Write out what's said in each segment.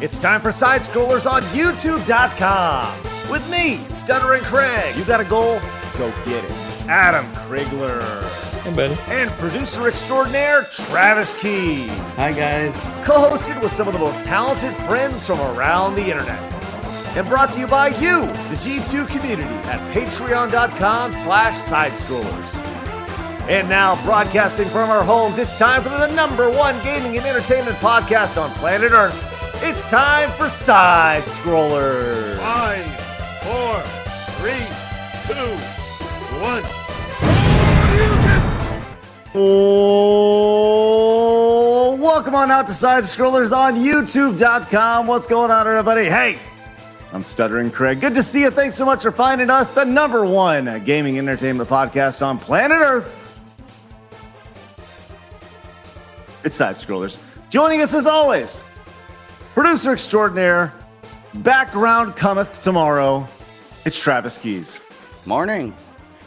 It's time for Side Scrollers on YouTube.com. With me, Stuttering Craig. You got a goal? Go get it. Adam Krigler. Hey, buddy. And producer extraordinaire, Travis Key. Hi, guys. Co-hosted with some of the most talented friends from around the internet. And brought to you by you, the G2 community, at patreon.com/sidescrollers. And now, broadcasting from our homes, it's time for the #1 gaming and entertainment podcast on planet Earth. It's time for Side Scrollers. 5, 4, 3, 2, 1. Oh, welcome on out to Side Scrollers on YouTube.com. What's going on, everybody? Hey, I'm Stuttering Craig. Good to see you. Thanks so much for finding us, the #1 gaming entertainment podcast on planet Earth. It's Side Scrollers. Joining us as always, producer extraordinaire, background cometh tomorrow. It's Travis Keys. Morning.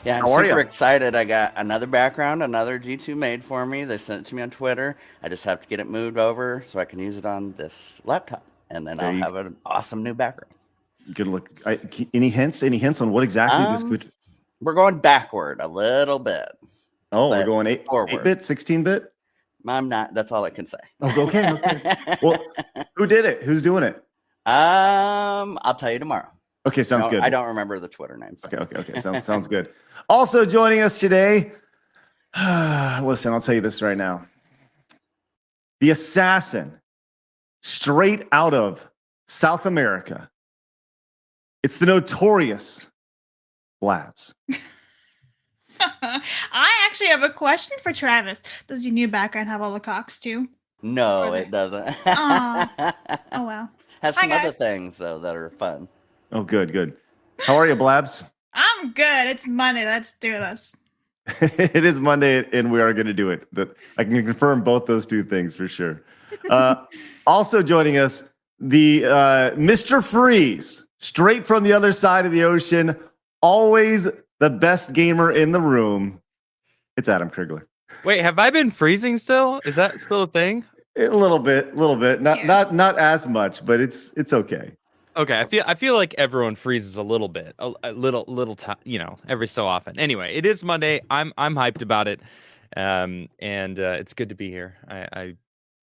Yeah, I'm super excited. I got another background, another G2 made for me. They sent it to me on Twitter. I just have to get it moved over so I can use it on this laptop. And then I'll have an awesome new background. Good look. Any hints? Any hints on what exactly this could? We're going backward a little bit. Oh, we're going 8-bit, 16-bit? I'm not. That's all I can say. Oh, okay. Well, who did it? Who's doing it? I'll tell you tomorrow. Okay, sounds good. I don't remember the Twitter name. So. Okay. Sounds good. Also joining us today, listen, I'll tell you this right now. The assassin, straight out of South America. It's the notorious Blabs. I actually have a question for Travis. Does your new background have all the cocks too? No, it doesn't. Oh well. Has some other things though that are fun. Oh, good. How are you, Blabs? I'm good. It's Monday. Let's do this. It is Monday, and we are going to do it. I can confirm both those two things for sure. Also joining us, the Mr. Freeze, straight from the other side of the ocean, always the best gamer in the room. It's Adam Krigler. Wait, have I been freezing still? Is that still a thing? A little bit. Not as much, but it's okay. Okay, I feel like everyone freezes a little bit, a little every so often. Anyway, it is Monday. I'm hyped about it, and it's good to be here.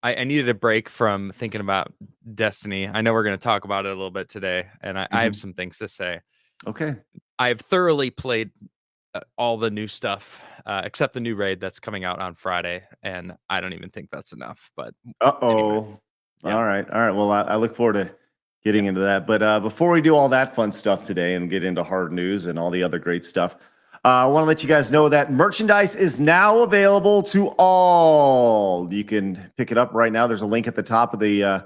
I needed a break from thinking about Destiny. I know we're going to talk about it a little bit today, and I have some things to say. Okay. I have thoroughly played all the new stuff, except the new raid that's coming out on Friday, and I don't even think that's enough. But anyway, yeah. All right. Well, I look forward to getting into that. But before we do all that fun stuff today and get into hard news and all the other great stuff, I want to let you guys know that merchandise is now available to all. You can pick it up right now. There's a link at the top of the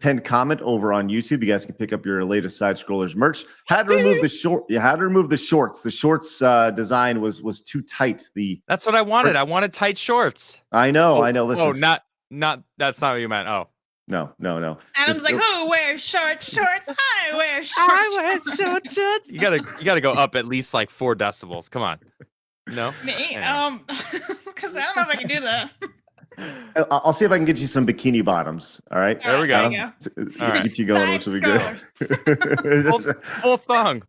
pinned comment over on YouTube. You guys can pick up your latest Side Scrollers merch. Had to remove the shorts. The shorts design was too tight. That's what I wanted. I wanted tight shorts. I know. Listen. Oh, not. That's not what you meant. Oh. No. Adam's like, who wears shorts? I wear shorts. You gotta go up at least like 4 decibels. Come on. No. Me? Because I don't know if I can do that. I'll see if I can get you some bikini bottoms. All right. There we go. Get you going, which will be good. full thong.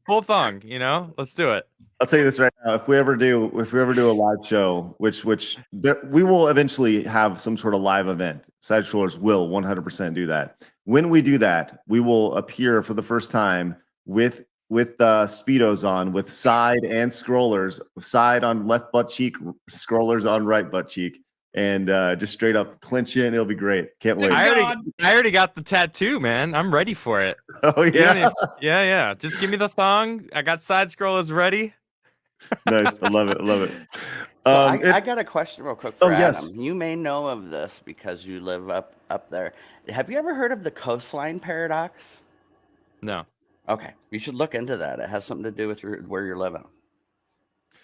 Let's do it. I'll tell you this right now. If we ever do a live show, which we will eventually have some sort of live event. Side Scrollers will 100% do that. When we do that, we will appear for the first time with Speedos on, with side and scrollers, side on left butt cheek, scrollers on right butt cheek, and just straight up clinch in. It'll be great. Can't wait. I already got the tattoo, man. I'm ready for it. Oh yeah. Yeah. Just give me the thong. I got Side Scrollers ready. Nice. I love it. So I got a question real quick for Adam. Yes. You may know of this because you live up there. Have you ever heard of the coastline paradox? No. Okay. You should look into that. It has something to do with where you're living.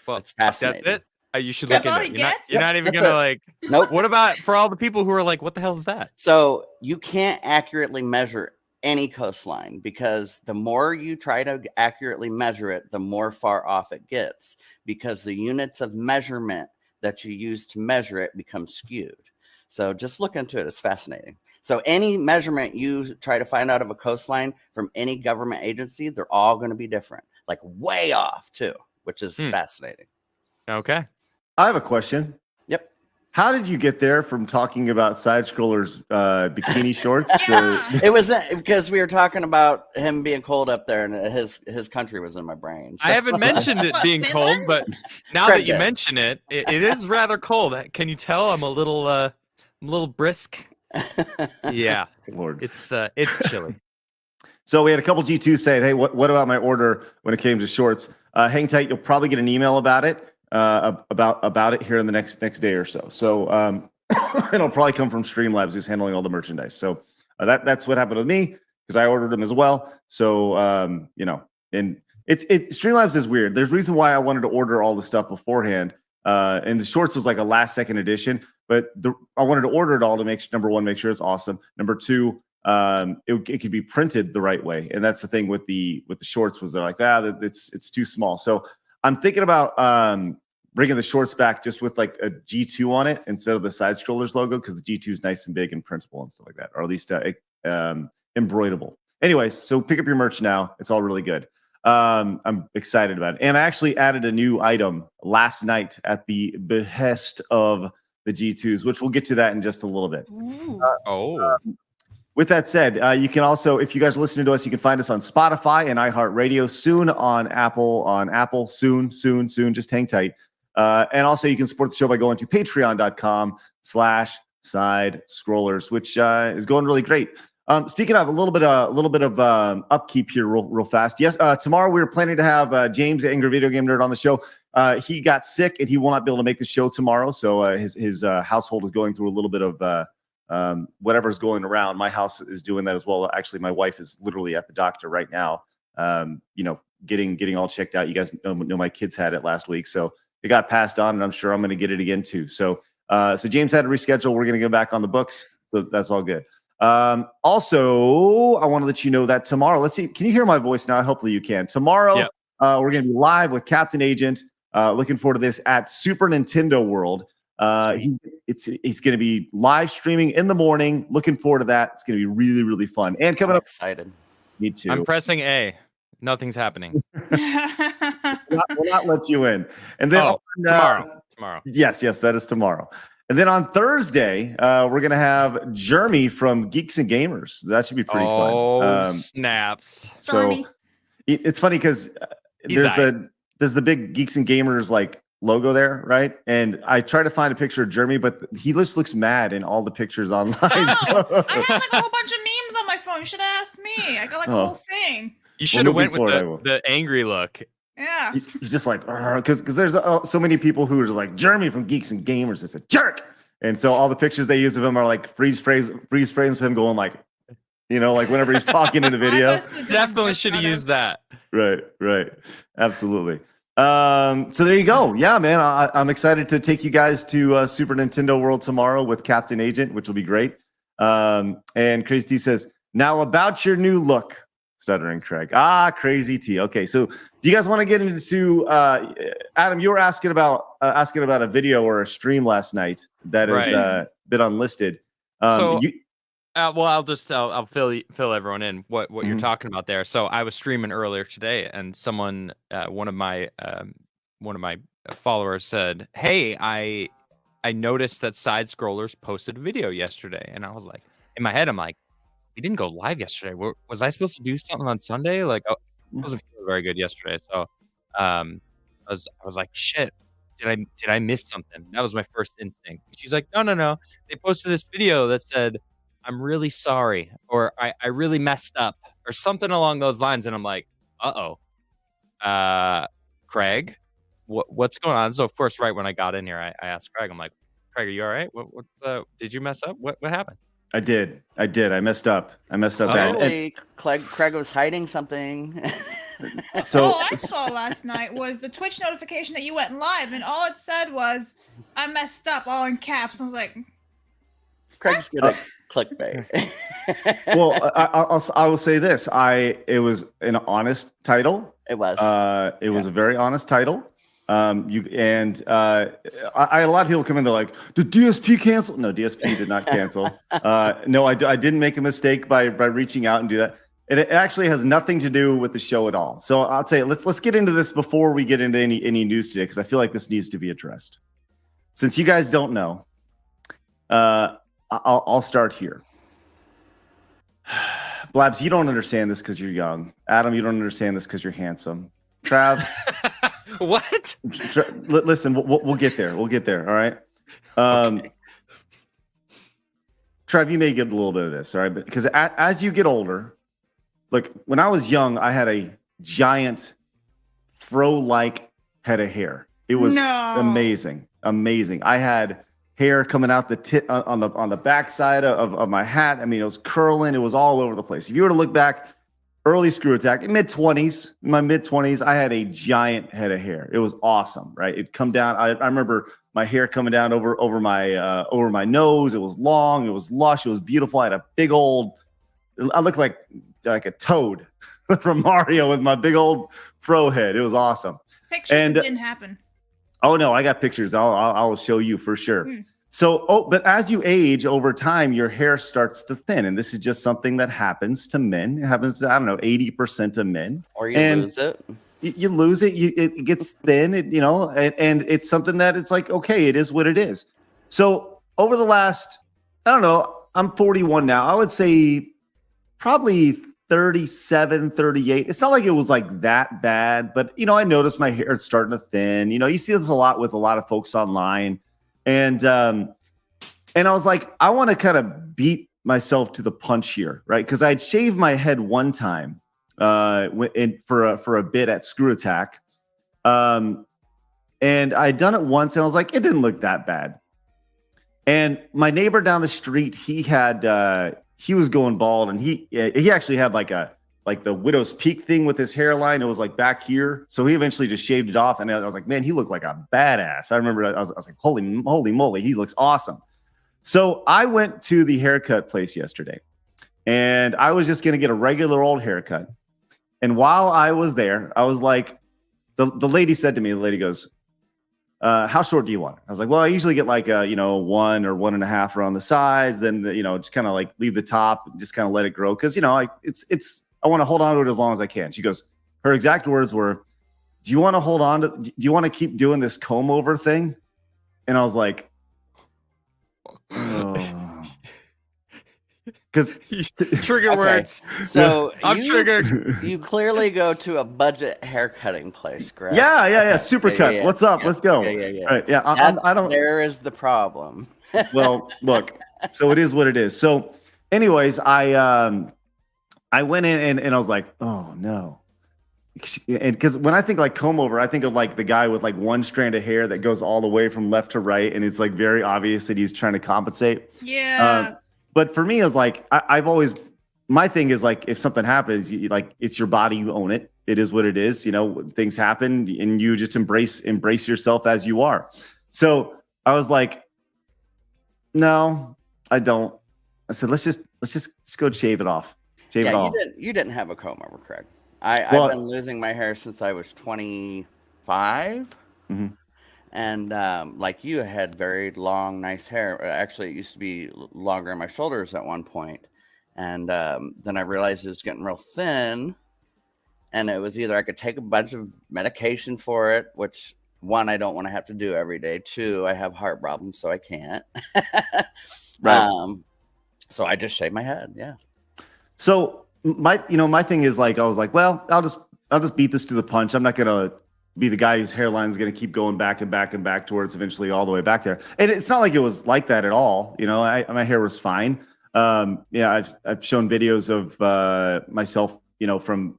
Well, it's fascinating. That's it? You should look into it. You're not even going to Nope. What about for all the people who are like, what the hell is that? So you can't accurately measure any coastline because the more you try to accurately measure it, the more far off it gets because the units of measurement that you use to measure it become skewed. So just look into it. It's fascinating. So any measurement you try to find out of a coastline from any government agency, they're all going to be different, like way off too, which is fascinating. Okay. I have a question. Yep. How did you get there from talking about side scrollers bikini shorts to It was because we were talking about him being cold up there, and his country was in my brain. So. I haven't mentioned it being cold, but now that you mention it, it is rather cold. Can you tell I'm a little brisk? Yeah, Lord, it's chilly. So we had a couple G2s saying, "Hey, what about my order when it came to shorts?" Hang tight, you'll probably get an email about it. About it here in the next day or so. So it'll probably come from Streamlabs, who's handling all the merchandise. So that's what happened with me because I ordered them as well. So and Streamlabs is weird. There's a reason why I wanted to order all the stuff beforehand. And the shorts was like a last second edition, but I wanted to order it all to number one, make sure it's awesome. Number two, it could be printed the right way. And that's the thing with the shorts was they're like, it's too small. So I'm thinking about bringing the shorts back just with like a G2 on it instead of the side scrollers logo, because the G2 is nice and big and printable and stuff like that, or at least embroiderable. Anyways, so pick up your merch now. It's all really good. I'm excited about it. And I actually added a new item last night at the behest of the G2s, which we'll get to that in just a little bit. With that said, you can also, if you guys are listening to us, you can find us on Spotify and iHeartRadio, soon on Apple, soon, just hang tight. And also you can support the show by going to patreon.com/side scrollers, which is going really great. Speaking of a little bit of upkeep here real fast. Yes, tomorrow we were planning to have James, Angry Video Game Nerd, on the show. He got sick and he will not be able to make the show tomorrow. So his household is going through a little bit of whatever's going around. My house is doing that as well. Actually, my wife is literally at the doctor right now. Getting all checked out. You guys know my kids had it last week, so it got passed on, and I'm sure I'm going to get it again too. So James had to reschedule. We're going to go back on the books, so that's all good. Also, I want to let you know that tomorrow. Let's see. Can you hear my voice now? Hopefully you can. Tomorrow, we're going to be live with Captain Agent. Looking forward to this at Super Nintendo World. He's going to be live streaming in the morning. Looking forward to that. It's going to be really, really fun. And coming up, excited. Me too. I'm pressing A. Nothing's happening. We'll not let you in. And then tomorrow. Yes, that is tomorrow. And then on Thursday, we're going to have Jeremy from Geeks and Gamers. That should be pretty fun. Oh, snaps. So it's funny because there's the big Geeks and Gamers like logo there, right? And I try to find a picture of Jeremy, but he just looks mad in all the pictures online. So. I had like a whole bunch of memes on my phone. You should have asked me. I got like a whole thing. You should have went with the angry look. Yeah. He's just like, because there's so many people who are just like, Jeremy from Geeks and Gamers is a jerk. And so all the pictures they use of him are like freeze frames of him going like, like whenever he's talking in the video. Definitely should have used that. Right. Absolutely. So there you go. Yeah, man. I'm excited to take you guys to Super Nintendo World tomorrow with Captain Agent, which will be great. And Crazy T says, now about your new look. Stuttering Craig. Crazy T. Okay, so do you guys want to get into Adam? You were asking about a video or a stream last night that is been unlisted. I'll fill everyone in what you're talking about there. So I was streaming earlier today, and someone, one of my followers said, "Hey, I noticed that Side Scrollers posted a video yesterday," and I was like, in my head, I'm like, we didn't go live yesterday. Was I supposed to do something on Sunday? Like, I wasn't feeling very good yesterday. So I was like, shit, did I miss something? That was my first instinct. She's like, no. They posted this video that said, I'm really sorry, or I really messed up, or something along those lines. And I'm like, Craig, what's going on? So of course, right when I got in here, I asked Craig, I'm like, Craig, are you all right? Did you mess up? What happened? I did. I messed up. Bad. Craig was hiding something. So all I saw last night was the Twitch notification that you went live, and all it said was, I messed up, all in caps. I was like, Craig's good at clickbait. Well, I will say this. It was an honest title. It was. It was a very honest title. I had a lot of people come in. They're like, "Did DSP cancel?" No, DSP did not cancel. No, I didn't make a mistake by reaching out and do that. It actually has nothing to do with the show at all. So I'll tell you, let's get into this before we get into any news today, because I feel like this needs to be addressed. Since you guys don't know, I'll start here. Blabs, you don't understand this because you're young. Adam, you don't understand this because you're handsome. Trav, what? Listen, we'll get there. We'll get there. All right. Okay. Trav, you may get a little bit of this. All right, because as you get older, look, when I was young, I had a giant fro-like head of hair. It was amazing. I had hair coming out the on the backside of my hat. I mean, it was curling. It was all over the place. If you were to look back, early Screw Attack, in my mid-20s, I had a giant head of hair. It was awesome, right? It'd come down. I remember my hair coming down over my nose. It was long. It was lush. It was beautiful. I had a big old. I looked like a toad from Mario with my big old fro head. It was awesome. Pictures didn't happen. Oh no, I got pictures. I'll show you for sure. So, but as you age over time, your hair starts to thin, and this is just something that happens to men. It happens to 80% of men. Or you lose it. You lose it. It gets thin. And it's something that it's like, okay, it is what it is. So over the last, I'm 41 now. I would say probably 37, 38. It's not like it was like that bad, but I noticed my hair starting to thin. You see this a lot with a lot of folks online. And I was like, I want to kind of beat myself to the punch here, right? Because I'd shaved my head one time for a bit at Screw Attack. And I'd done it once, and I was like, it didn't look that bad. And my neighbor down the street, he was going bald, and he actually had like the widow's peak thing with his hairline. It was like back here. So he eventually just shaved it off. And I was like, man, he looked like a badass. I remember I was like, holy moly, he looks awesome. So I went to the haircut place yesterday, and I was just going to get a regular old haircut. And while I was there, I was like, the lady said to me, the lady goes, how short do you want? I was like, well, I usually get like 1 or 1.5 around the sides. Then, just kind of like leave the top and just kind of let it grow. Cause I want to hold on to it as long as I can. She goes, her exact words were, do you want to keep doing this comb over thing? And I was like, oh. Because trigger words. So I'm triggered. You clearly go to a budget haircutting place, correct? Yeah. Supercuts. Yeah. What's up? Let's go. Yeah. All right, yeah. I don't. There is the problem. Well, look. So it is what it is. So, anyways, I went in and I was like, oh no. And because when I think like comb over, I think of like the guy with like one strand of hair that goes all the way from left to right, and it's like very obvious that he's trying to compensate. Yeah. But for me, I was like, I've always, my thing is like, if something happens, it's your body, you own it. It is what it is. Things happen, and you just embrace yourself as you are. So I was like, no, I don't. I said, let's just go shave it off. Shave it off. You didn't have a comb over, Craig. I've been losing my hair since I was 25. Mm-hmm. And like you had very long, nice hair. Actually, it used to be longer on my shoulders at one point. And then I realized it was getting real thin. And it was either I could take a bunch of medication for it, which, one, I don't want to have to do every day. Two, I have heart problems, so I can't. Right. So I just shaved my head. Yeah. So my thing is like, I was like, well, I'll just beat this to the punch. I'm not going to be the guy whose hairline is going to keep going back and back and back towards eventually all the way back there. And it's not like it was like that at all. My hair was fine. I've shown videos of myself, from,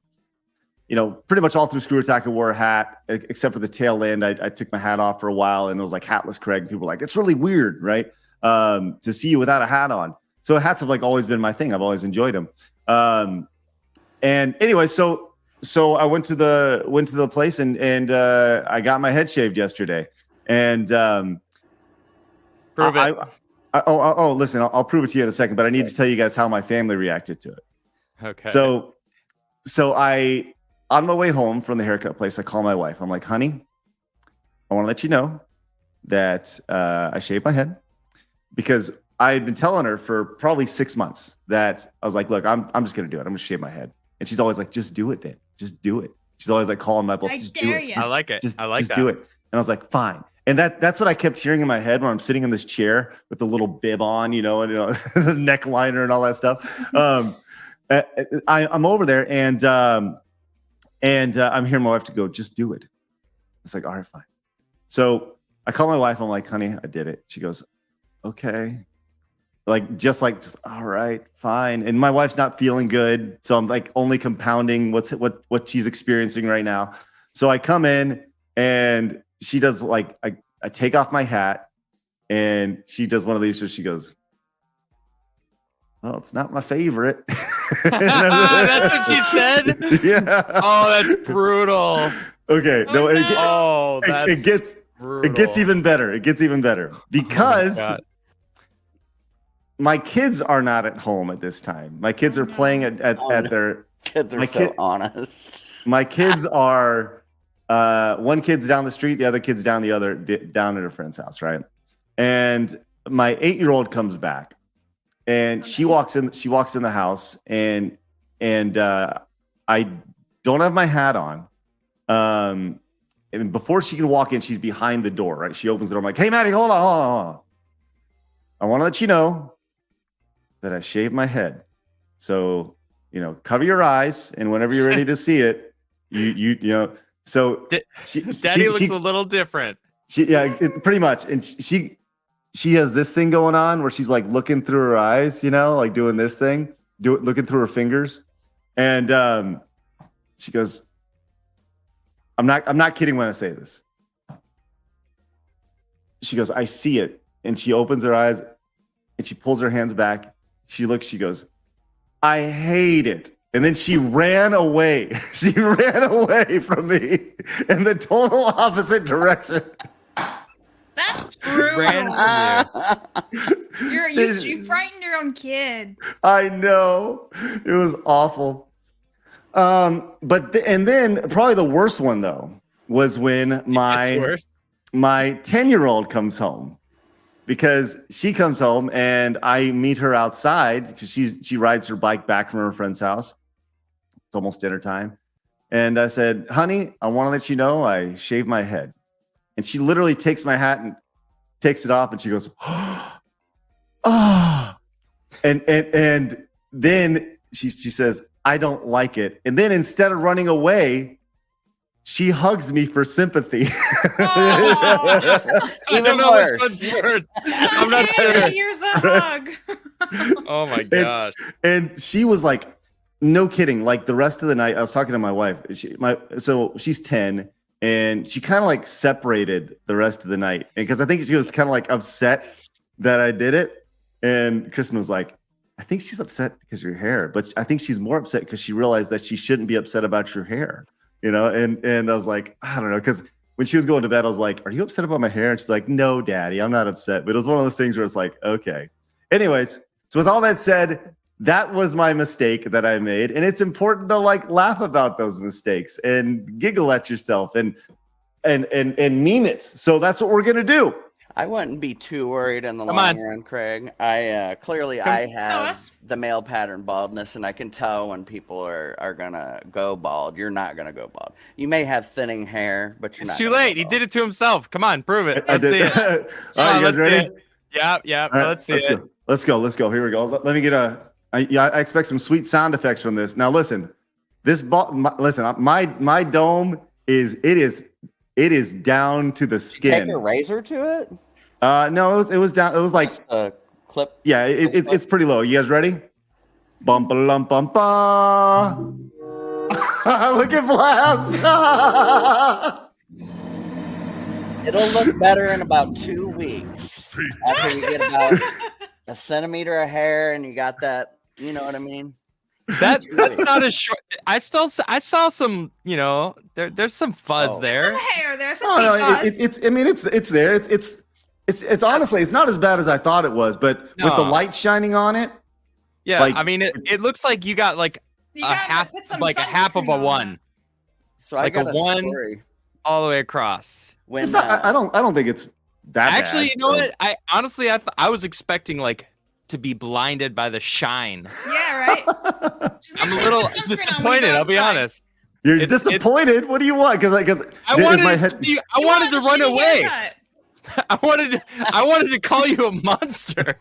pretty much all through Screw Attack. I wore a hat, except for the tail end. I took my hat off for a while, and it was like hatless Craig. People were like, it's really weird, right? To see you without a hat on. So hats have like always been my thing. I've always enjoyed them. And anyway, so I went to the place and I got my head shaved yesterday. And prove it. Listen, I'll prove it to you in a second, but I need to tell you guys how my family reacted to it. Okay. So I, on my way home from the haircut place, I call my wife. I'm like, honey, I want to let you know that I shaved my head because I had been telling her for probably 6 months that I was like, look, I'm just going to do it. I'm going to shave my head. And she's always like, just do it then. Just do it. She's always like calling my bluff. I Just dare do it. you. Just, I like it. Just, I like just that. do it. And I was like, fine. And that's what I kept hearing in my head when I'm sitting in this chair with the little bib on, and the neck liner and all that stuff. I'm over there and I'm hearing my wife to go, just do it. It's like, all right, fine. So I call my wife. I'm like, honey, I did it. She goes, okay. Just all right, fine. And my wife's not feeling good. So I'm like only compounding what she's experiencing right now. So I come in and she does I take off my hat and she does one of these where she goes, well, it's not my favorite. That's what she said? Yeah. Oh, that's brutal. Okay. No, That's brutal. it gets even better. It gets even better because my kids are not at home at this time. My kids are playing at their kids are honest. My kids are one kid's down the street, the other kid's down at a friend's house, right? And my 8-year-old comes back and she walks in the house and I don't have my hat on. And before she can walk in, she's behind the door, right? She opens the door. I'm like, hey, Maddie, hold on. I want to let you know that I shaved my head. So, cover your eyes. And whenever you're ready to see it, so Daddy looks a little different. Pretty much. And she has this thing going on where she's like looking through her eyes, like doing this thing, looking through her fingers. And she goes, I'm not kidding when I say this. She goes, I see it. And she opens her eyes and she pulls her hands back. She looks, she goes, I hate it. And then she ran away. She ran away from me in the total opposite direction. That's brutal. Ran from You frightened your own kid. I know. It was awful. And then probably the worst one though was when my 10-year-old comes home, because she comes home and I meet her outside because she rides her bike back from her friend's house. It's almost dinner time. And I said, honey, I want to let you know I shaved my head. And she literally takes my hat and takes it off and she goes, oh. And then she says, I don't like it. And then instead of running away, she hugs me for sympathy. Even worse. I'm not sure. Here's the hug. Oh my gosh. And she was like, no kidding. Like the rest of the night, I was talking to my wife. So she's 10 and she kind of like separated the rest of the night. Because I think she was kind of like upset that I did it. And Kristen was like, I think she's upset because of your hair, but I think she's more upset because she realized that she shouldn't be upset about your hair, and I was like, I don't know. Cause when she was going to bed, I was like, are you upset about my hair? And she's like, no, daddy, I'm not upset. But it was one of those things where it's like, okay. Anyways. So with all that said, that was my mistake that I made. And it's important to laugh about those mistakes and giggle at yourself and mean it. So that's what we're going to do. I wouldn't be too worried in the long run, Craig. I have the male pattern baldness, and I can tell when people are gonna go bald. You're not gonna go bald. You may have thinning hair, but you're not. It's too late. He did it to himself. Come on, prove it. Let's see it. All right, you guys ready? Yeah. Right, let's see it. Let's go. Here we go. Let me get I expect some sweet sound effects from this. Now listen, my dome is down to the skin. Take a razor to it? No, it was down. It was like a clip. Yeah, it's pretty low. You guys ready? Bum ba lum bum ba. Look at Blabs. It'll look better in about 2 weeks after you get about a centimeter of hair and you got that. You know what I mean? That's not as short. I saw some. There's some fuzz there. Some hair there. Some fuzz. It's there. It's honestly, it's not as bad as I thought it was, but with the light shining on it. Yeah, I mean, it looks like you got a half of a one. So I got a one story. all the way across. when It's not, I don't think it's that Actually, bad, you know so. what? I honestly, I was expecting like to be blinded by the shine. Yeah, right. Just make I'm a sure you little put sunscreen on when you disappointed. go I'll be outside. honest. You're It's- disappointed. What do you want? Because I wanted my it head. to be, I You wanted to a run shitty away. haircut. I wanted to call you a monster.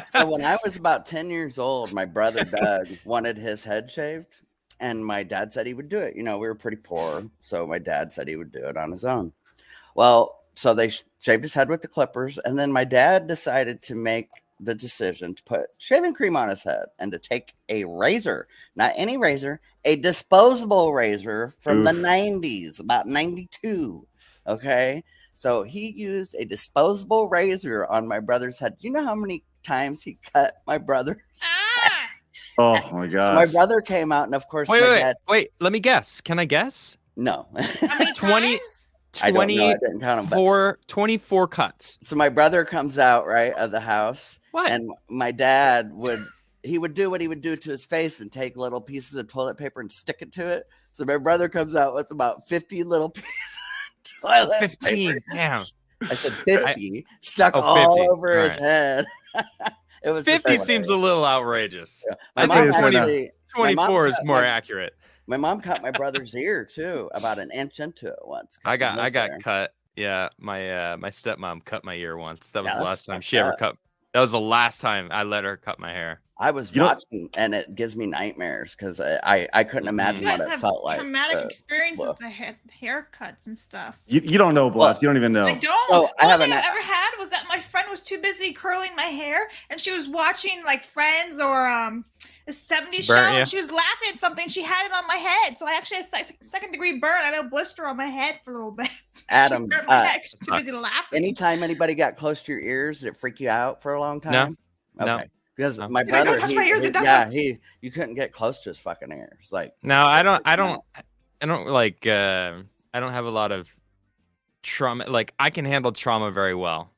So when I was about 10 years old, my brother Doug wanted his head shaved, and my dad said he would do it. You know, we were pretty poor, so my dad said he would do it on his own. Well, so they shaved his head with the clippers, and then my dad decided to make the decision to put shaving cream on his head and to take a razor, not any razor, a disposable razor from the 90s, about 92. Okay. So he used a disposable razor on my brother's head. Do you know how many times he cut my brother? Ah! Oh my So god! my brother came out, and of course, my dad. Wait. Let me guess. Can I guess? No. How many 20 times? I don't know. I didn't count them. But 24 cuts. so my brother comes out right of the house, What? and my dad would do what he would do to his face and take little pieces of toilet paper and stick it to it. So my brother comes out with about 50 little pieces of toilet 15. paper. Damn. I said 50 stuck Oh, all 50. over All his right. head. It was just 50 seems a hilarious. little outrageous. Yeah. I My tell mom you this right now. actually- my mom 24 is cut more my- accurate. My mom cut my brother's ear too, about an inch into it once. I got Liz there. cut. Yeah, my stepmom cut my ear once. That was Yeah, the that's last time fucked she ever up. cut. That was the last time I let her cut my hair. I was You know- watching, and it gives me nightmares because I couldn't imagine You guys what it have felt like. traumatic to- experiences well. with haircuts and stuff. You don't know, Blabs. You don't even know. I don't. Oh, I the have only an- thing I ever had was that my friend was too busy curling my hair, and she was watching like Friends or the '70s show, Burnt, yeah. and she was laughing at something. She had it on my head, so I actually had a second-degree burn. I had a blister on my head for a little bit. Adam, she burnt my head 'cause she was too busy sucks. laughing. Anytime anybody got close to your ears, did it freak you out for a long time? No. Okay. Because No. my He's like, brother, "Don't touch my ears, don't touch you couldn't get close to his fucking ears. Like, No, I don't No. like I don't have a lot of trauma. Like I can handle trauma very well.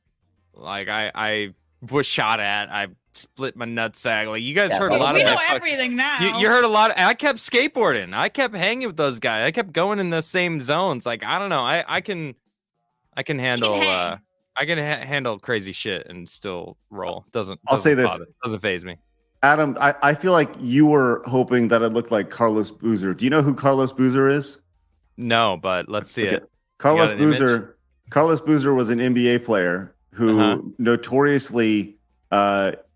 Like I was shot at. I split my nutsack. Like you guys Yeah, heard a but lot we of know my everything now. you heard a lot. I kept skateboarding. I kept hanging with those guys. I kept going in the same zones. Like I don't know. I can handle hang. I can handle crazy shit and still roll. I'll say this. Doesn't phase me. Adam, I feel like you were hoping that it looked like Carlos Boozer. Do you know who Carlos Boozer is? No, but let's see Okay. it. Carlos got an image? Boozer. Carlos Boozer was an NBA player who Uh-huh. notoriously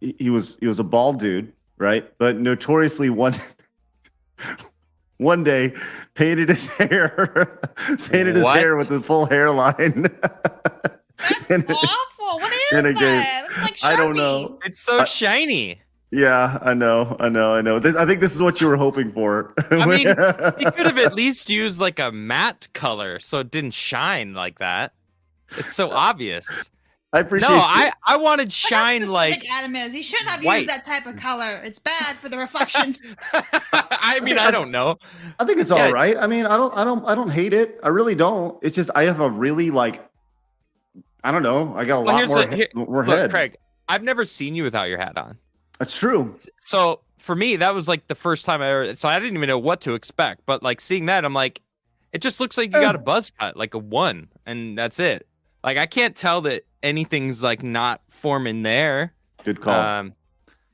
he was a bald dude, right? But notoriously one day painted his hair What? with a full hairline. That's And- awful. What is and it that? It's like Sharpie. I don't know. It's so shiny. Yeah, I know. I think this is what you were hoping for. I mean, you could have at least used like a matte color so it didn't shine like that. It's so obvious. I appreciate. No, it. I wanted Look how shine like. specific Adam is. He shouldn't have white. used that type of color. It's bad for the reflection. I mean, I don't know. I think it's Yeah. all right. I mean, I don't hate it. I really don't. It's just I have a really I don't know. I got a Well, lot here's more, the- here- more Look, head. Craig, I've never seen you without your hat on. That's true. So for me, that was like the first time I ever. So I didn't even know what to expect. But like seeing that, I'm like, it just looks like you got a buzz cut, like a 1, and that's it. Like I can't tell that anything's like not forming there. Good call.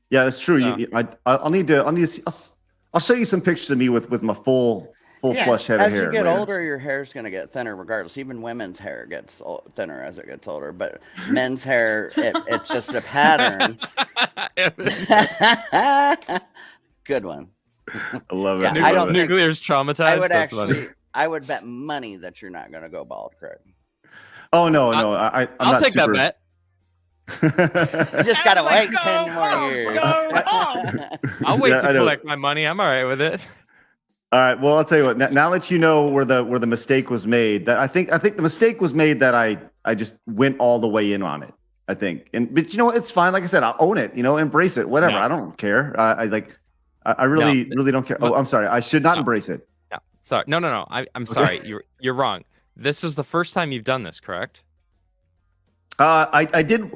Yeah, that's true. so- I'll show you some pictures of me with my full Yeah, flush head of as hair. you get later. older, your hair is going to get thinner regardless. Even women's hair gets thinner as it gets older, but men's hair, it's just a pattern. Good one. I love it. Yeah, I I love don't it. think- Nuclear's traumatized. I would That's funny. I would bet money that you're not going to go bald, Craig. Oh no, I'm I'll not take super... that bet. You just got to Adam's wait like, 10 "Go more bald, years. go bald." I'll wait Yeah, to I know. collect my money. I'm all right with it. All right. Well, I'll tell you what. Now that you know where the mistake was made, that I think the mistake was made that I just went all the way in on it. I think, but you know what? It's fine. Like I said, I'll own it. You know, embrace it. Whatever. No. I don't care. I really don't care. Oh, I'm sorry. I should not embrace it. No, sorry. No. I'm sorry. You're wrong. This is the first time you've done this, correct? I did.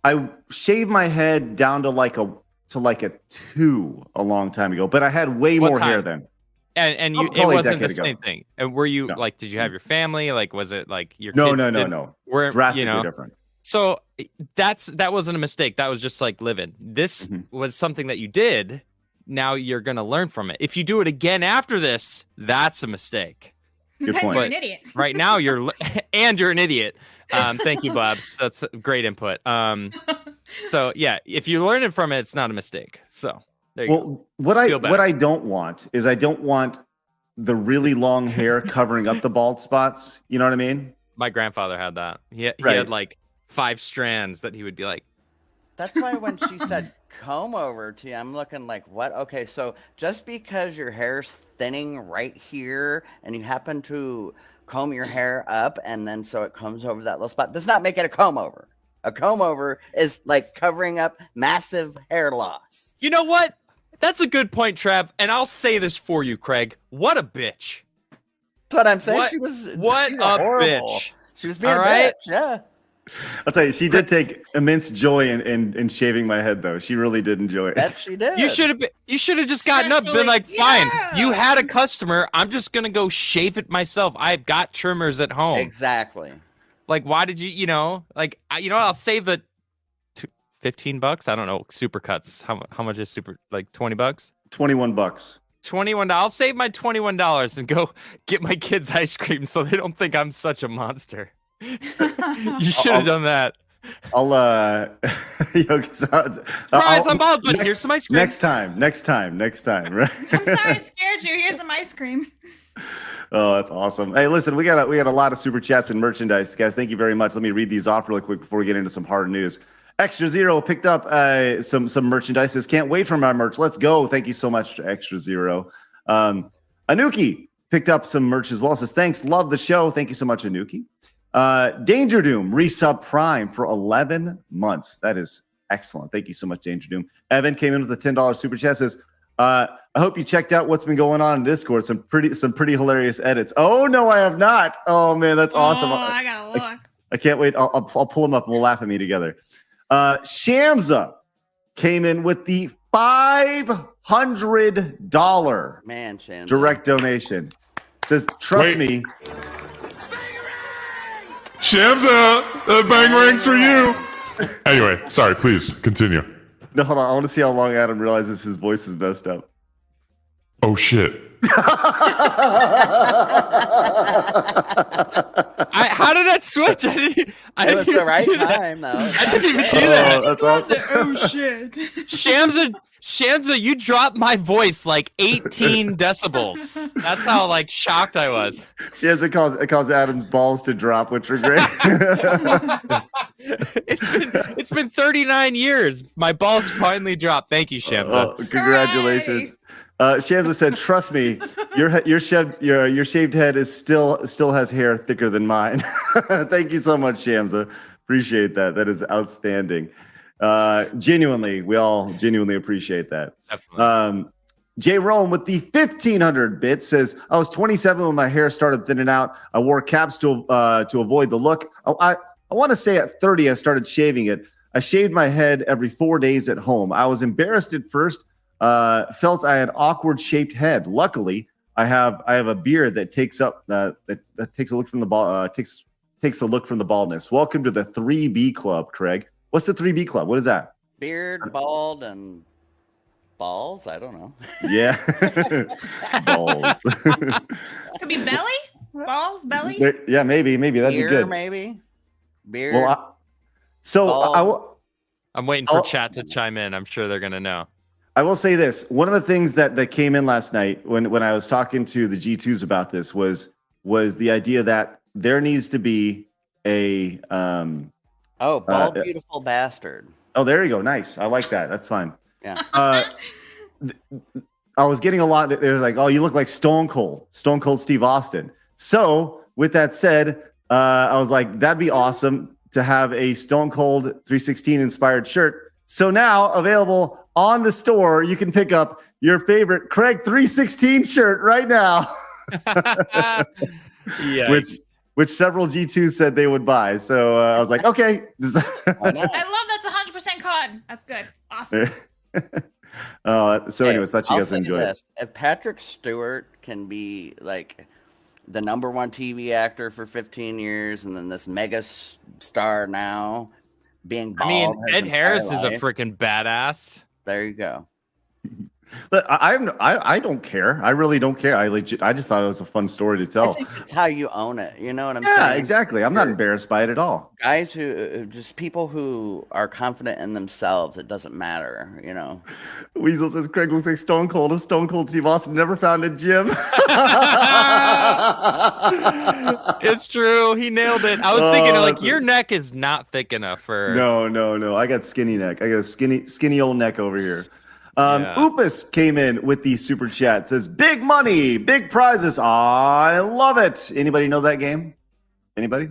I shaved my head down to like a 2 a long time ago, but I had way What more hair time? then. And Oh, it probably a wasn't the decade ago. same thing. And were you No. like, did you have your family? Like, was it like your No, kids no, no, didn't- no. Were Drastically different. So that wasn't a mistake. That was just like living. This was something that you did. Now you're gonna learn from it. If you do it again after this, that's a mistake. Good Then point. you're an idiot. Right now you're an idiot. Thank you, Babs. That's great input. So yeah, if you're learning from it, it's not a mistake. So there you go. Well, what I don't want is I don't want the really long hair covering up the bald spots. You know what I mean? My grandfather had that. He Right. had like 5 strands that he would be like, That's why when she said comb over to you, I'm looking like, what? Okay, so just because your hair's thinning right here and you happen to comb your hair up and then so it comes over that little spot does not make it a comb over. A comb over is like covering up massive hair loss. you know what? That's a good point, Trav. And I'll say this for you, Craig. What a bitch. That's what I'm saying. What- She was what she's a horrible. bitch. She was being All a right? bitch, yeah. I'll tell you, she did take immense joy in shaving my head, though. She really did enjoy it. That she did. You should have just gotten up and been like, Especially- fine, you had a customer. I'm just gonna go shave it myself. I've got trimmers at home. Exactly. Like, why did you like, I'll save the $15. I don't know, Supercuts. How much is super, like $20? $21. $21. I'll save my $21 and go get my kids ice cream so they don't think I'm such a monster. You should have done that. I'll Surprise, I'm bald, but here's some ice cream. Next time, right? I'm sorry I scared you. Here's some ice cream. Oh, that's awesome. Hey, listen, we got a lot of super chats and merchandise, guys. Thank you very much. Let me read these off really quick before we get into some hard news. Extra Zero picked up some merchandise. Says, can't wait for my merch. Let's go. Thank you so much, Extra Zero. Anuki picked up some merch as well. Says, thanks. Love the show. Thank you so much, Anuki. Danger Doom resub Prime for 11 months. That is excellent. Thank you so much, Danger Doom. Evan came in with a $10 super chat. Says, I hope you checked out what's been going on in Discord. Some pretty hilarious edits. Oh no, I have not. Oh man, that's awesome. Oh, I gotta look. I can't wait. I'll pull them up and we'll laugh at me together. Shamza came in with the $500 Man, Shannon. direct donation. Says, trust Wait. me. Shamsa, the bang ranks for you. Anyway, sorry, please continue. No, hold on. I want to see how long Adam realizes his voice is messed up. Oh shit. How did that switch? It was the right time, though. I didn't even do that. Oh, that's awesome. Oh shit. Shamsa, you dropped my voice like 18 decibels. That's how like shocked I was. Shamza calls Adam's balls to drop, which are great. It's been 39 years. My balls finally dropped. Thank you, Shamsa. Congratulations. Shamsa said, "Trust me, your shaved head is still has hair thicker than mine." Thank you so much, Shamsa. Appreciate that. That is outstanding. Genuinely, we all genuinely appreciate that. Definitely. Jay Rome with the 1500 bits says, "I was 27 when my hair started thinning out. I wore caps to avoid the look. I want to say at 30 I started shaving it. I shaved my head every 4 days at home. I was embarrassed at first. Felt I had awkward shaped head. Luckily, I have a beard that takes up that takes a look from the ball takes the look from the baldness. Welcome to the 3B Club, Craig. What's the 3B Club? What is that? Beard, bald, and balls? I don't know. Yeah, balls. Could be belly? Balls, belly? Yeah, maybe that'd Ear, be good. maybe? Beard? Well, I'm waiting for chat to chime in. I'm sure they're gonna know. I will say this. One of the things that came in last night when I was talking to the G2s about this was the idea that there needs to be a bald, beautiful bastard. oh, there you go. Nice. I like that. That's fine. Yeah. I was getting a lot. They're like, oh, you look like Stone Cold Steve Austin. So with that said, I was like, that'd be awesome to have a Stone Cold 316 inspired shirt. So now available on the store, you can pick up your favorite Craig 316 shirt right now. Yeah. Which several G2s said they would buy. So I was like, okay. Why not? I love that's 100% cotton. That's good. Awesome. So, anyways, thought you I'll guys say enjoyed it. this. If Patrick Stewart can be like the #1 TV actor for 15 years and then this mega star now being bald. I mean, his Ed Harris entire is a life, freaking badass. there you go. But I don't care. I really don't care. I just thought it was a fun story to I tell. think it's how you own it. You know what I'm saying? Yeah, exactly. I'm not embarrassed by it at all. Guys who just people who are confident in themselves, it doesn't matter, you know. Weasel says Craig looks like Stone Cold. If Stone Cold Steve Austin never found a gym. It's true. He nailed it. I was thinking, like, your neck is not thick enough for. No. I got skinny neck. I got a skinny old neck over here. Upus came in with the super chat. Says big money, big prizes. I love it. Anybody know that game? Anybody?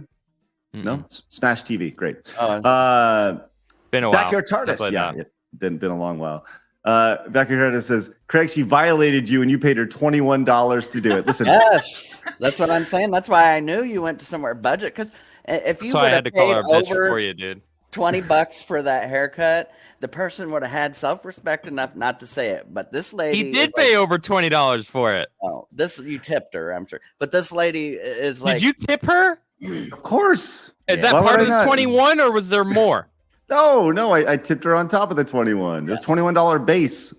Mm-mm. No. Smash TV. Great. Been a while. Backyard TARDIS. Yeah, been a long while. Backyard TARDIS says Craig, she violated you and you paid her $21 to do it. Listen. Yes, that's what I'm saying. That's why I knew you went to somewhere budget, because if you So I had to call her a bitch over for you, dude. $20 for that haircut, the person would have had self-respect enough not to say it. But this lady, He did pay over $20 for it. Oh, you tipped her, I'm sure. But this lady is like, Did you tip her? Of course. Is that part of the 21 or was there more? No, I tipped her on top of the 21. There's $21 base.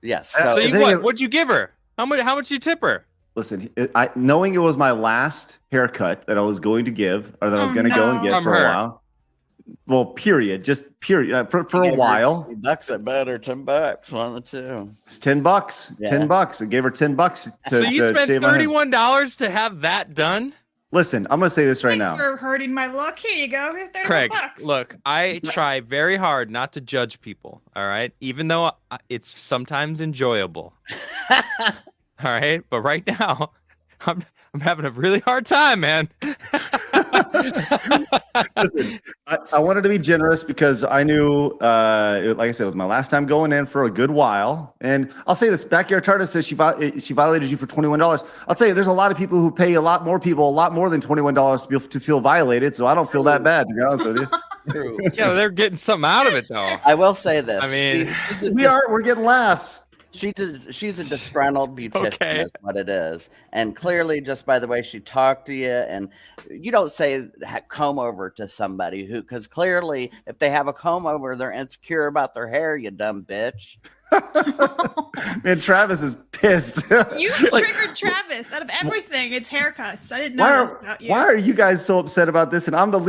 Yes. So you what? What'd you give her? How much you tip her? Listen, knowing it was my last haircut that I was going to give, or that I was going to go and get for a while. Well, period. For a while. $10 at bet or $10, one of the two. It's $10. Yeah. $10. I gave her $10 to So you spent shave my head. $31 to have that done? Listen, I'm going to say this right now. Thanks for hurting my luck. Here you go. Here's $31. Craig, look, I try very hard not to judge people, all right? Even though it's sometimes enjoyable. All right? But right now, I'm having a really hard time, man. Listen, I wanted to be generous because I knew, like I said, it was my last time going in for a good while. And I'll say this, Backyard TARDIS says she violated you for $21. I'll tell you, there's a lot of people who pay a lot more than $21 to feel violated. So I don't feel that bad, to be honest with you. True. Yeah, they're getting something out of it, though. I will say this. I mean, We're getting laughs. She's a disgruntled beautician, Okay. is what it is. And clearly, just by the way she talked to you, and you don't say comb over to somebody because clearly, if they have a comb over, they're insecure about their hair, you dumb bitch. Man, Travis is pissed. You triggered Travis. Out of everything, it's haircuts. I didn't know this about you. Why are you guys so upset about this? And I'm the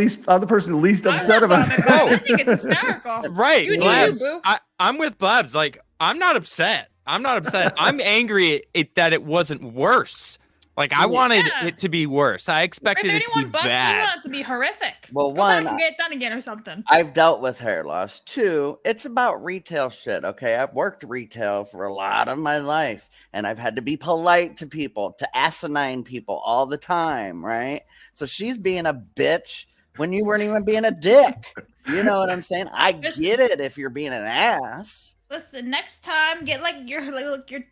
person least upset I'm about not it. I think it's hysterical. Right. You do, Blabs. boo. I'm with Blabs. Like, I'm not upset. I'm angry that it wasn't worse. Like, I wanted it to be worse. I expected it to be $31, bad. you want it to be horrific. Well, Go back one, and get it done again or something. I've dealt with hair loss. Two, it's about retail shit. Okay, I've worked retail for a lot of my life, and I've had to be polite to people, to asinine people all the time, right? So she's being a bitch when you weren't even being a dick. You know what I'm saying? I get it if you're being an ass. Listen, next time get like your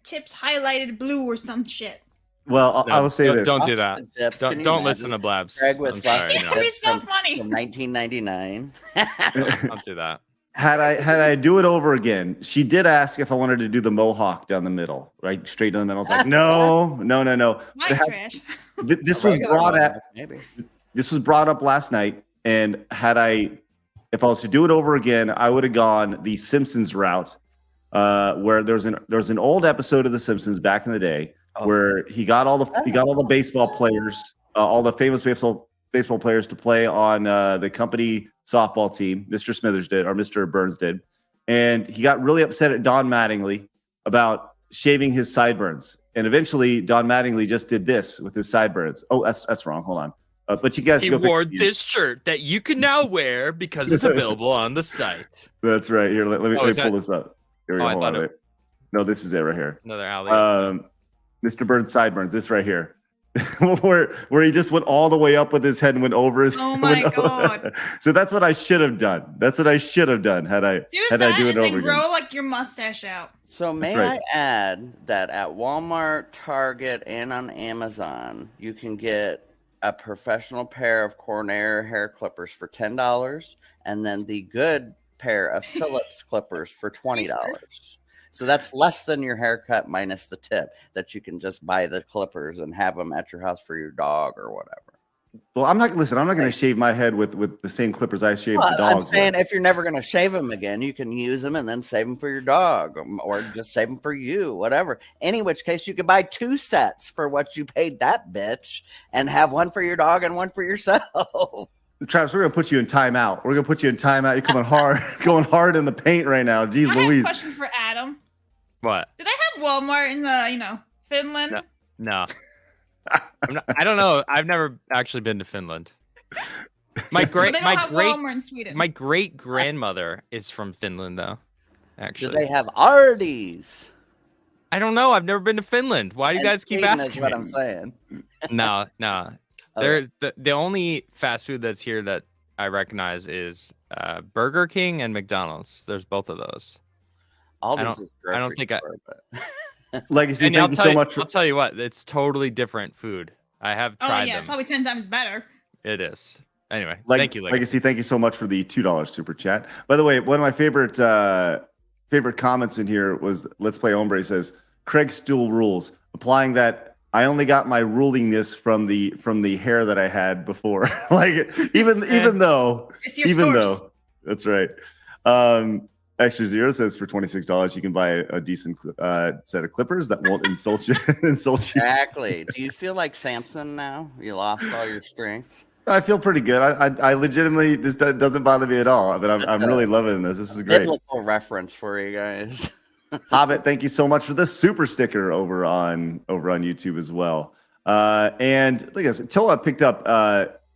tips highlighted blue or some shit. Well, I will say this. Don't do that. Tips. Can you Don't listen imagine to Blabs. Greg with I'm frosted sorry, It'd be tips so from funny. 1999. Don't do that. Had I do it over again, she did ask if I wanted to do the mohawk down the middle, right? Straight down the middle. I was like, no. My trash. This was brought up. Maybe. This was brought up last night, and if I was to do it over again, I would have gone the Simpsons route, where there's an old episode of The Simpsons back in the day where he got all the baseball players, all the famous baseball players to play on the company softball team. Mr. Smithers did, or Mr. Burns did, and he got really upset at Don Mattingly about shaving his sideburns. And eventually, Don Mattingly just did this with his sideburns. Oh, that's wrong. Hold on. But you guys, He wore this shirt that you can now wear because it's available on the site. That's right. Here, let me pull this up. Here we go. I Hold thought on, wait. No, this is it right here. Another alley. Mr. Burns sideburns. This right here, where he just went all the way up with his head and went over his. Oh my God. So that's what I should have done. Had I do it over again. Grow like your mustache out. So may I add that at Walmart, Target, and on Amazon, you can get a professional pair of Cornair hair clippers for $10, and then the good pair of Phillips clippers for $20. So that's less than your haircut minus the tip that you can just buy the clippers and have them at your house for your dog or whatever. Well, I'm not going to shave my head with the same clippers I shaved the I'm dogs saying with. if you're never going to shave them again, you can use them and then save them for your dog or just save them for you, whatever. Any which case, you could buy 2 sets for what you paid that bitch and have one for your dog and one for yourself. Travis, we're going to put you in timeout. We're going to put you in timeout. You're coming hard, going hard in the paint right now. Jeez I Louise. have a question for Adam. What? Do they have Walmart in Finland? No. I don't know. I've never actually been to Finland. My great grandmother is from Finland, though. Actually, Do they have Arby's? I don't know. I've never been to Finland. Why do you guys keep asking? That's what I'm saying. No. There's the only fast food that's here that I recognize is Burger King and McDonald's. There's both of those. Aldi's is grocery I don't think store, but... Legacy, and thank you so much. I'll tell you what, it's totally different food. I have tried them. It's probably 10 times better. It is. Anyway, thank you, Legacy. Thank you so much for the $2 super chat. By the way, one of my favorite comments in here was Let's Play Hombre says Craig's stool rules, applying that I only got my rulingness from the hair that I had before. Like even though it's your source. That's right. Actually, Zero says for $26 you can buy a decent set of clippers that won't insult you. Exactly. Do you feel like Samson now? You lost all your strength. I feel pretty good. I legitimately, this doesn't bother me at all. But I'm really loving this. This is great. Biblical reference for you guys. Hobbit, thank you so much for the super sticker over on YouTube as well. And look at this. Toa picked up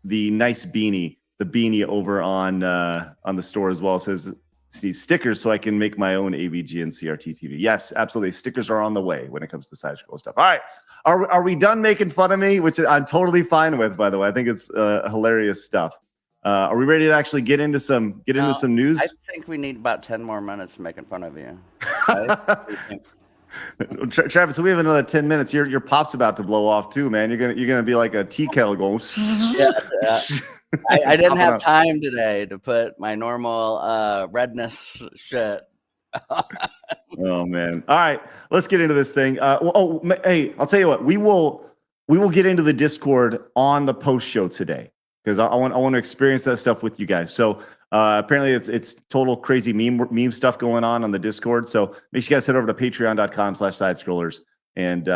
the nice beanie, the beanie over on the store as well. It says these stickers so I can make my own AVG and CRT TV. Yes, absolutely. Stickers are on the way when it comes to side scroll stuff. All right. Are we done making fun of me? Which I'm totally fine with, by the way. I think it's hilarious stuff. Are we ready to actually get into some news? I think we need about 10 more minutes making fun of you. Travis, we have another 10 minutes. Your pop's about to blow off too, man. You're gonna be like a tea kettle going. Yeah. I didn't have time today to put my normal redness shit. Oh man! All right, let's get into this thing. Hey, I'll tell you what. We will get into the Discord on the post show today because I want to experience that stuff with you guys. So apparently it's total crazy meme stuff going on the Discord. So make sure you guys head over to patreon.com/sidescrollers and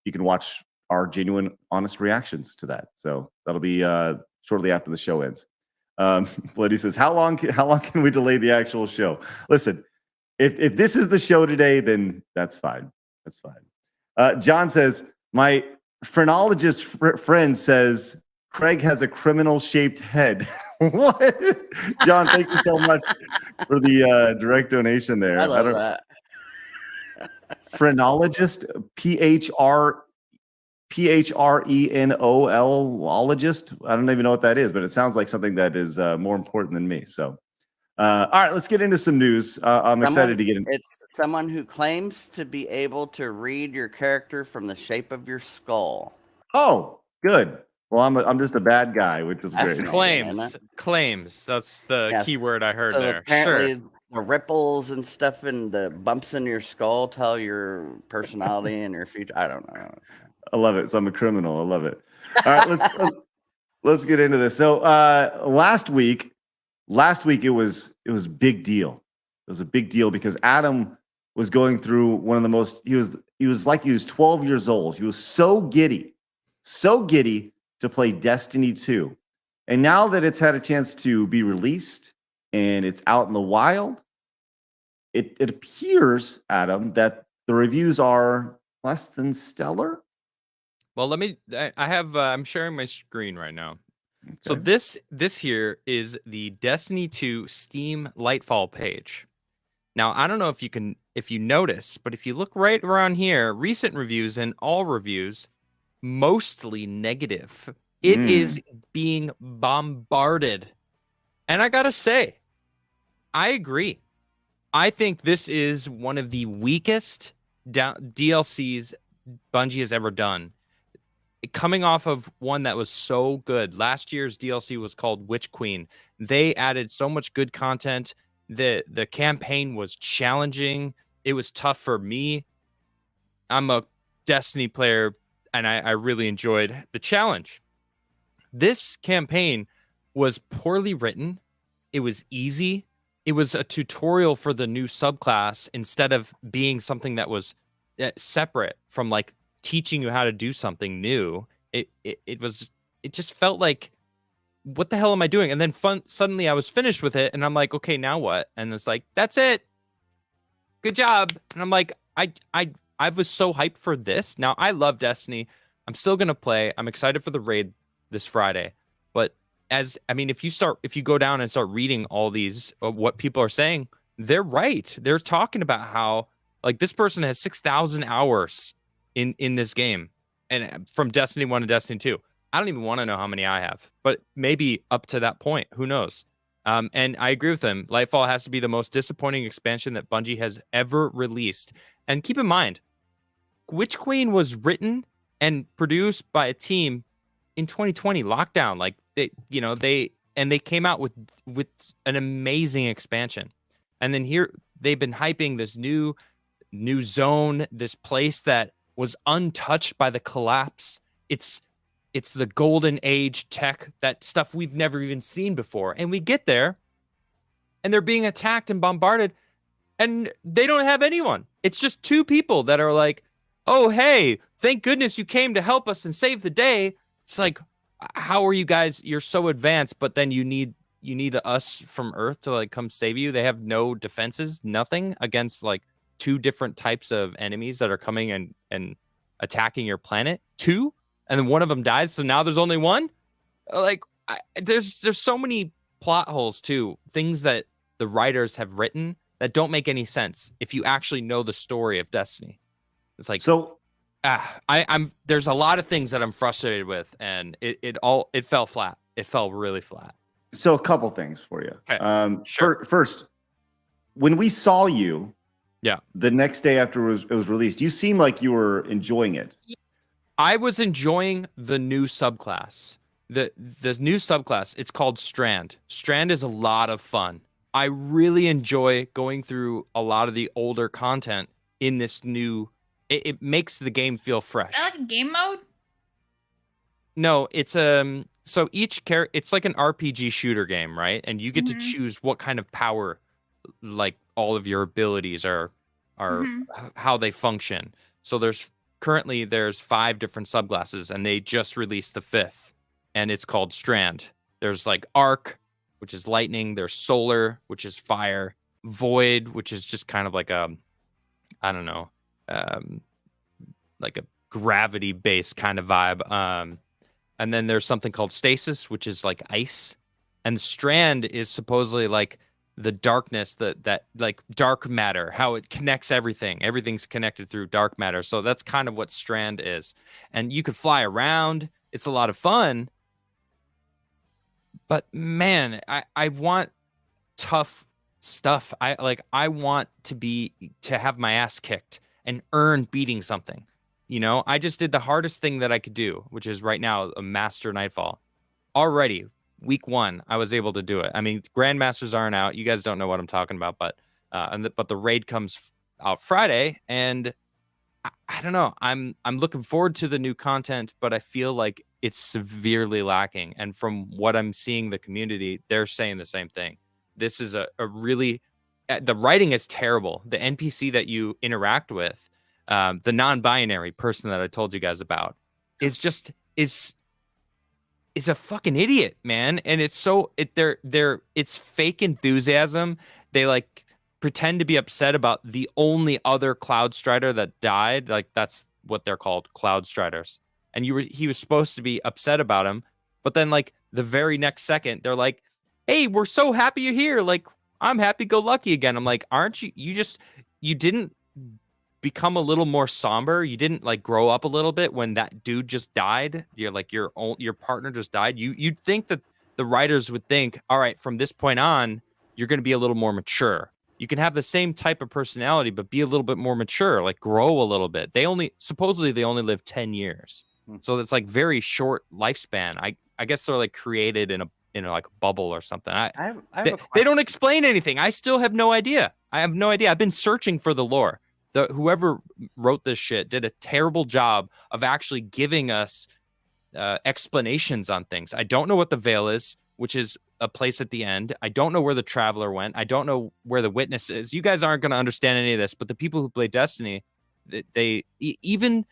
you can watch our genuine, honest reactions to that. So that'll be shortly after the show ends. Bloody says, how long can we delay the actual show? Listen, if this is the show today, then that's fine. That's fine. John says, my phrenologist friend says Craig has a criminal-shaped head. What? John, thank you so much for the direct donation there. I love that. Phrenologist, PHRENOLologist. I don't even know what that is, but it sounds like something that is more important than me. So, all right, let's get into some news. I'm excited to get in. It's someone who claims to be able to read your character from the shape of your skull. Oh, good. Well, I'm just a bad guy, which is great. Claims. That's the key word I heard there. Apparently, sure. The ripples and stuff and the bumps in your skull tell your personality and your future. I don't know. I love it. So I'm a criminal. I love it. All right, let's get into this. So last week it was big deal. It was a big deal because Adam was going through one of the most. He was like he was 12 years old. He was so giddy to play Destiny 2, and now that it's had a chance to be released and it's out in the wild, it appears, Adam, that the reviews are less than stellar. Well, I'm sharing my screen right now. Okay. So this here is the Destiny 2 Steam Lightfall page. Now, I don't know if you notice, but if you look right around here, recent reviews and all reviews, mostly negative. It is being bombarded. And I gotta say, I agree. I think this is one of the weakest DLCs Bungie has ever done. Coming off of one that was so good. Last year's DLC was called Witch Queen. They added so much good content. The campaign was challenging. it was tough for me. I'm a Destiny player, and I really enjoyed the challenge. This campaign was poorly written. It was easy. It was a tutorial for the new subclass instead of being something that was separate from like teaching you how to do something new. It just felt like, what the hell am I doing? And then suddenly I was finished with it, and I'm like, okay, now what? And it's like, that's it. Good job. And I'm like, I was so hyped for this. Now I love Destiny. I'm still gonna play. I'm excited for the raid this Friday. But if you go down and start reading all these what people are saying, they're right. They're talking about how like this person has 6,000 hours in this game, and from Destiny 1 to Destiny 2. I don't even want to know how many I have, but maybe up to that point. Who knows? And I agree with him. Lightfall has to be the most disappointing expansion that Bungie has ever released. And keep in mind, Witch Queen was written and produced by a team in 2020 lockdown. Like they came out with an amazing expansion. And then here they've been hyping this new zone, this place that was untouched by the collapse. It's the golden age tech, that stuff we've never even seen before. And we get there and they're being attacked and bombarded and they don't have anyone. It's just two people that are like, oh, hey, thank goodness you came to help us and save the day. It's like, how are you guys? You're so advanced, but then you need us from Earth to like come save you. They have no defenses, nothing against like two different types of enemies that are coming and attacking your planet. Two, and then one of them dies. So now there's only one. Like there's so many plot holes too. Things that the writers have written that don't make any sense if you actually know the story of Destiny. It's like, so I'm there's a lot of things that I'm frustrated with, and it fell flat. It fell really flat. So a couple things for you. Okay. Sure. First, when we saw you, yeah, the next day after it was released, you seemed like you were enjoying it. I was enjoying the new subclass. The new subclass, it's called Strand. Strand is a lot of fun. I really enjoy going through a lot of the older content in this new. It makes the game feel fresh. Is that like a game mode? No, it's so each character, it's like an RPG shooter game, right? And you get to choose what kind of power, like all of your abilities are how they function. So there's 5 different subclasses, and they just released the 5th, and it's called Strand. There's like Arc, which is lightning. There's Solar, which is fire. Void, which is just kind of like a, I don't know, like a gravity-based kind of vibe. And then there's something called Stasis, which is like ice. And Strand is supposedly like the darkness, that like dark matter, how it connects everything. Everything's connected through dark matter. So that's kind of what Strand is. And you could fly around. It's a lot of fun. But man, I want tough stuff. I want to have my ass kicked and earn beating something. You know, I just did the hardest thing that I could do, which is right now a Master Nightfall. Already, week 1, I was able to do it. I mean, Grandmasters aren't out. You guys don't know what I'm talking about, but the raid comes out Friday, and I don't know. I'm looking forward to the new content, but I feel like it's severely lacking. And from what I'm seeing, the community, they're saying the same thing. This is a really, the writing is terrible. The NPC that you interact with, the non-binary person that I told you guys about, is a fucking idiot, man. And it's so it's fake enthusiasm. They like pretend to be upset about the only other Cloud Strider that died. Like that's what they're called, Cloud Striders. And he was supposed to be upset about him, but then like the very next second they're like, "Hey, we're so happy you're here. Like I'm happy-go-lucky again." I'm like, "Aren't you? You didn't become a little more somber? You didn't like grow up a little bit when that dude just died? You're like your partner just died. You'd think that the writers would think, all right, from this point on, you're going to be a little more mature. You can have the same type of personality, but be a little bit more mature, like grow a little bit. Supposedly they only live 10 years. So it's like very short lifespan. I guess they're like created in a like a bubble or something. They don't explain anything. I still have no idea. I have no idea. I've been searching for the lore. Whoever wrote this shit did a terrible job of actually giving us explanations on things. I don't know what the Veil is, which is a place at the end. I don't know where the Traveler went. I don't know where the Witness is. You guys aren't going to understand any of this, but the people who play Destiny, even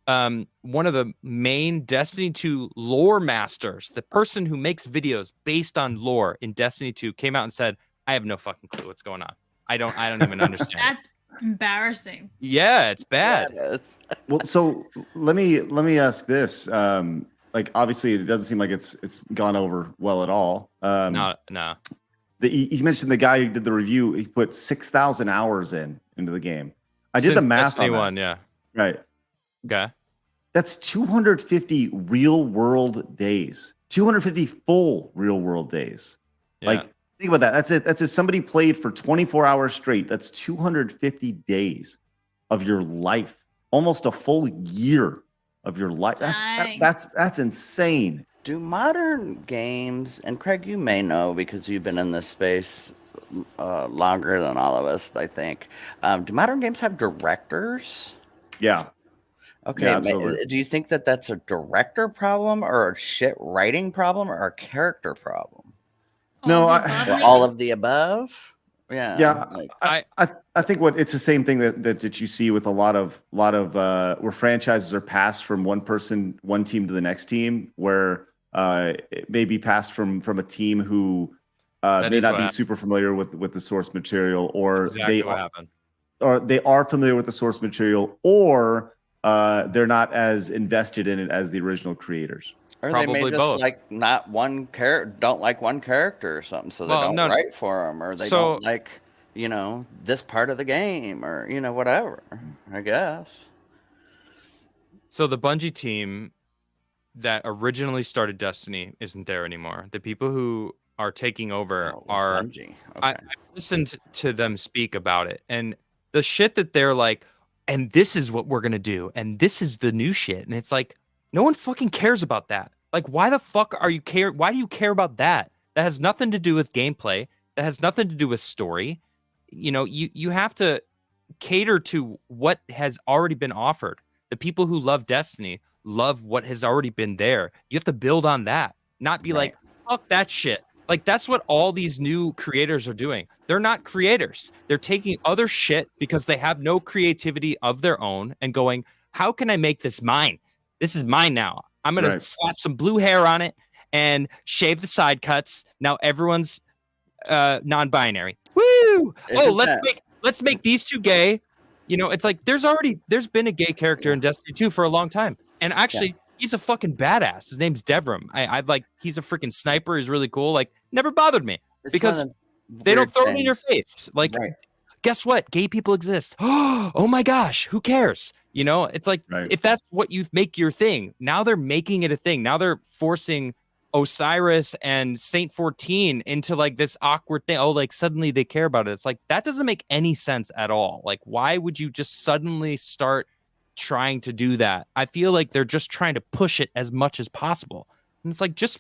one of the main Destiny 2 lore masters, the person who makes videos based on lore in Destiny 2, came out and said, I have no fucking clue what's going on. I don't even understand. That's embarrassing. Yeah, it's bad. Yeah, it is. Well, so let me ask this. Like, obviously, it doesn't seem like it's gone over well at all. No. You mentioned the guy who did the review. He put 6,000 hours into the game. I did the math Destiny on that. 1, yeah. Right. Okay. That's 250 real world days. 250 full real world days. Yeah. Like, think about that. That's it. That's if somebody played for 24 hours straight. That's 250 days of your life. Almost a full year of your life. That's insane. Do modern games, and Craig, you may know because you've been in this space longer than all of us, I think. Do modern games have directors? Yeah. Okay. Yeah, absolutely. Do you think that that's a director problem or a shit writing problem or a character problem? No, Or all of the above? Yeah. Yeah, like- I think it's the same thing that you see with a lot of where franchises are passed from one team to the next team, where it may be passed from a team who may not be super familiar with the source material, or they are familiar with the source material, or they're not as invested in it as the original creators. Or Probably they may just both. like not one don't like one character or something, so they don't write for them, or they don't like, this part of the game, or whatever. I guess. So the Bungie team that originally started Destiny isn't there anymore. The people who are taking over are Bungie. Okay. I listened to them speak about it, and the shit that they're like, and this is what we're gonna do, and this is the new shit, and it's like, no one fucking cares about that. Like, why the fuck are you care? Why do you care about that? That has nothing to do with gameplay. That has nothing to do with story. You have to cater to what has already been offered. The people who love Destiny love what has already been there. You have to build on that, not be like, fuck that shit. Like, that's what all these new creators are doing. They're not creators. They're taking other shit because they have no creativity of their own and going, how can I make this mine? This is mine now. I'm going to slap some blue hair on it and shave the side cuts. Now everyone's non-binary. Woo! Let's make these two gay. It's like there's been a gay character in Destiny 2 for a long time. And actually, he's a fucking badass. His name's Devrim. He's a freaking sniper. He's really cool. Like, never bothered me because they don't throw it in your face. Like, guess what? Gay people exist. Oh my gosh, who cares? It's like, if that's what you make your thing, now they're making it a thing. Now they're forcing Osiris and Saint 14 into like this awkward thing. Oh, like suddenly they care about it. It's like, that doesn't make any sense at all. Like, why would you just suddenly start trying to do that? I feel like they're just trying to push it as much as possible. And it's like, just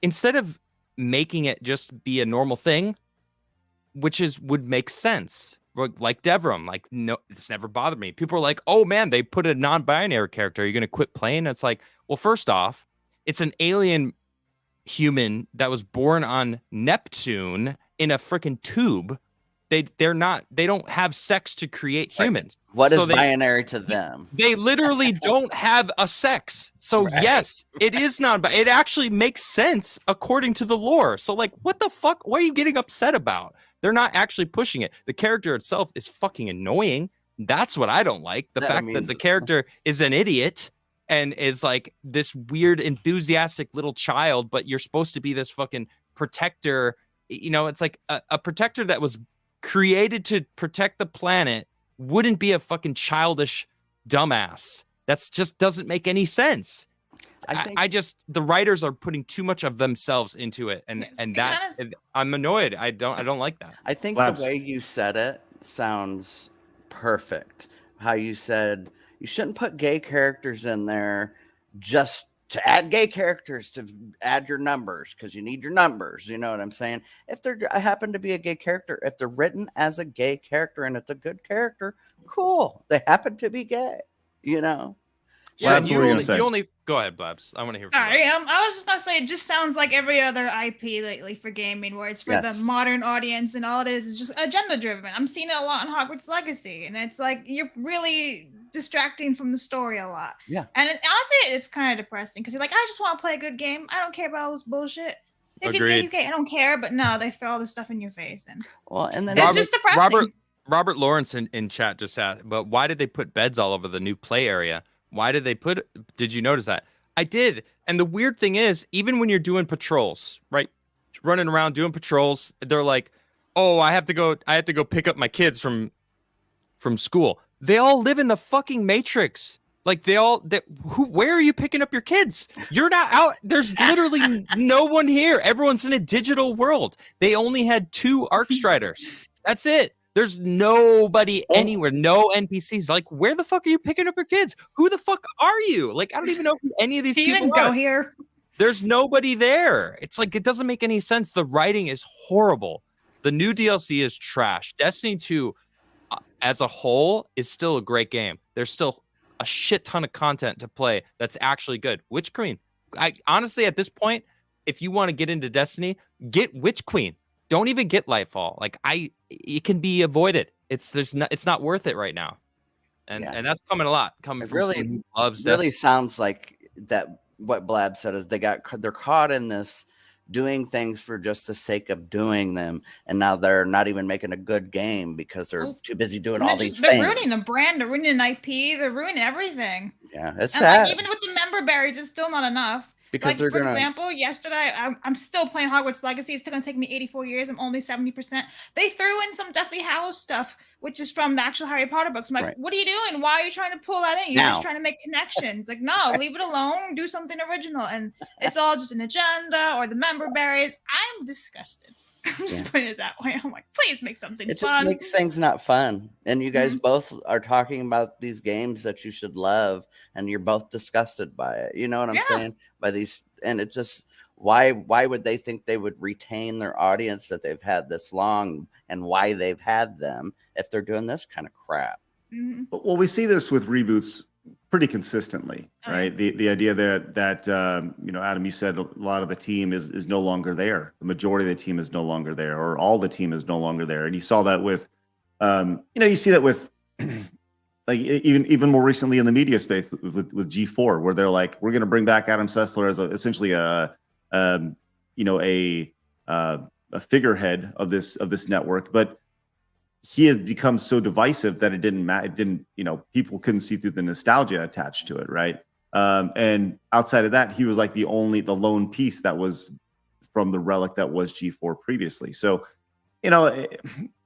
instead of making it just be a normal thing, which would make sense. Like Devrim, like, no, it's never bothered me. People are like, oh man, they put a non-binary character. Are you going to quit playing? It's like, well, first off, it's an alien human that was born on Neptune in a freaking tube. They don't have sex to create humans. What is binary to them? They literally don't have a sex. So yes, it is it actually makes sense according to the lore. So like, what the fuck? What are you getting upset about? They're not actually pushing it. The character itself is fucking annoying. That's what I don't like. The fact that the character is an idiot and is like this weird, enthusiastic little child, but you're supposed to be this fucking protector. It's like a protector that was created to protect the planet wouldn't be a fucking childish dumbass. That's just doesn't make any sense. I think the writers are putting too much of themselves into it, and I'm annoyed. I don't like that. I think the way you said it sounds perfect. How you said you shouldn't put gay characters in there just to add gay characters, to add your numbers, because you need your numbers. You know what I'm saying? If they're happen to be a gay character, if they're written as a gay character and it's a good character, cool. They happen to be gay, you know? Yeah, Blabs, what were you gonna say? you only go ahead, Blabs. I want to hear from Sorry, you. I was just gonna say it just sounds like every other IP lately for gaming, where it's for the modern audience, and all it is just agenda driven. I'm seeing it a lot in Hogwarts Legacy, and it's like you're really distracting from the story a lot. Yeah, and honestly, it's kind of depressing because you're like, I just want to play a good game. I don't care about all this bullshit. If he's gay, I don't care. But no, they throw all this stuff in your face, and then it's just depressing. Robert Lawrence in chat just asked, but why did they put beds all over the new play area? Why did they did you notice that? I did. And the weird thing is, even when you're doing patrols, right? Running around doing patrols, they're like, oh, I have to go pick up my kids from school. They all live in the fucking Matrix. Like where are you picking up your kids? You're not out. There's literally no one here. Everyone's in a digital world. They only had 2 Arcstriders. That's it. There's nobody anywhere, no NPCs. Like, where the fuck are you picking up your kids? Who the fuck are you? Like, I don't even know who any of these people even go here. There's nobody there. It's like, it doesn't make any sense. The writing is horrible. The new DLC is trash. Destiny 2 as a whole is still a great game. There's still a shit ton of content to play that's actually good. Witch Queen. I honestly, at this point, if you want to get into Destiny, get Witch Queen. Don't even get Lightfall. Like it can be avoided. It's not worth it right now, and that's coming a lot. Coming from someone who loves really Destiny. Sounds like that. What Blab said is they're caught in this doing things for just the sake of doing them, and now they're not even making a good game because they're too busy doing all these things. They're ruining the brand. They're ruining an IP. They're ruining everything. Yeah, it's sad. Like, even with the member berries, it's still not enough. Because like, for example, yesterday, I'm still playing Hogwarts Legacy. It's still going to take me 84 years. I'm only 70%. They threw in some Deathly Hallows stuff, which is from the actual Harry Potter books. I'm like, What are you doing? Why are you trying to pull that in? You're just trying to make connections. Like, no, leave it alone. Do something original. And it's all just an agenda or the member berries. I'm disgusted. I'm just putting it that way. I'm like, please make something fun. It just makes things not fun. And you guys both are talking about these games that you should love, and you're both disgusted by it. You know what I'm saying? By these, and it just why would they think they would retain their audience that they've had this long, and why they've had them if they're doing this kind of crap? Well, we see this with reboots pretty consistently, right? The idea that Adam, you said a lot of the team is no longer there. The majority of the team is no longer there, or all the team is no longer there. And you saw that with, you see that with, like even more recently in the media space with G4, where they're like, we're going to bring back Adam Sessler as essentially a figurehead of this network, but he had become so divisive that it didn't matter. People couldn't see through the nostalgia attached to it, right? And outside of that, he was like the lone piece that was from the relic that was G4 previously. So,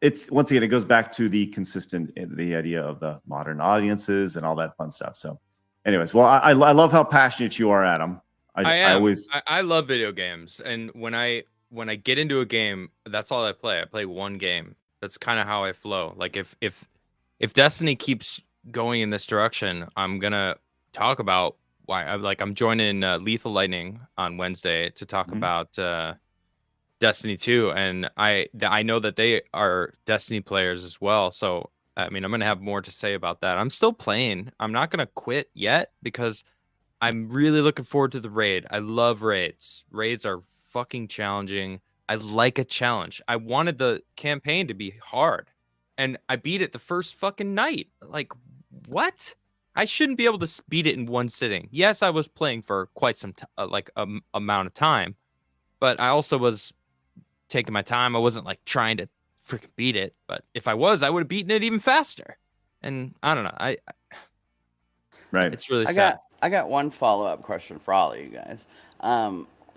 it's once again, it goes back to the idea of the modern audiences and all that fun stuff. So, anyways, well, I love how passionate you are, Adam. I love video games, and when I get into a game, that's all I play. I play one game. That's kind of how I flow. Like if Destiny keeps going in this direction, I'm gonna talk about why. I'm joining Lethal Lightning on Wednesday to talk about Destiny 2, and I know that they are Destiny players as well. So I mean, I'm gonna have more to say about that. I'm still playing. I'm not gonna quit yet because I'm really looking forward to the raid. I love raids. Raids are fucking challenging. I like a challenge. I wanted the campaign to be hard, and I beat it the first fucking night. Like, what? I shouldn't be able to beat it in one sitting. Yes, I was playing for quite some amount of time, but I also was taking my time. I wasn't like trying to freaking beat it, but if I was, I would have beaten it even faster. And I don't know. Right. It's really sad. I got one follow-up question for all of you guys.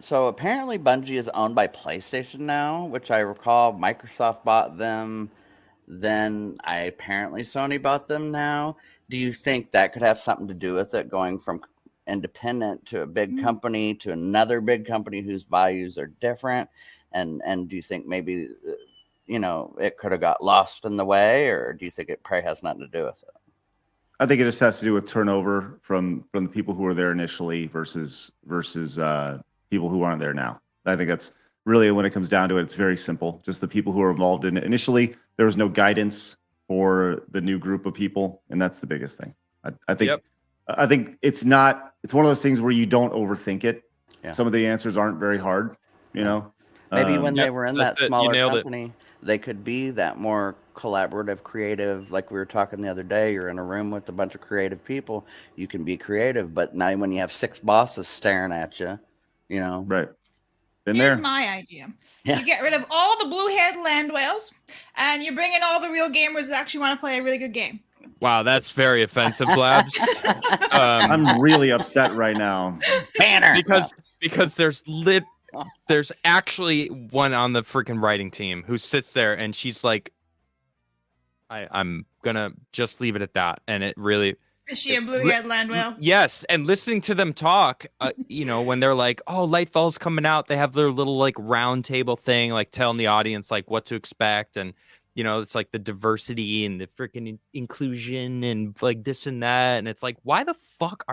So apparently Bungie is owned by PlayStation now, which I recall Microsoft bought them. Then apparently Sony bought them now. Do you think that could have something to do with it, going from independent to a big company to another big company whose values are different? And do you think maybe, it could have got lost in the way, or do you think it probably has nothing to do with it? I think it just has to do with turnover from the people who were there initially versus people who aren't there now. I think that's really when it comes down to it. It's very simple. Just the people who were involved in it initially. There was no guidance for the new group of people, and that's the biggest thing. I think. Yep. I think it's one of those things where you don't overthink it. Yeah. Some of the answers aren't very hard. You know. Maybe when they were in that smaller company, they could be that more collaborative, creative. Like we were talking the other day, you're in a room with a bunch of creative people. You can be creative, but now when you have 6 bosses staring at you, you know. Right. Here's my idea. Yeah. You get rid of all the blue-haired land whales, and you bring in all the real gamers that actually want to play a really good game. Wow, that's very offensive, Blabs. I'm really upset right now. Banner. Because there's actually one on the freaking writing team who sits there and she's like, I'm gonna just leave it at that. And it really is she a blue-haired land whale? Yes, and listening to them talk, when they're like, "Oh, Lightfall's coming out," they have their little like round table thing, like telling the audience like what to expect, and it's like the diversity and the freaking inclusion and like this and that, and it's like, why the fuck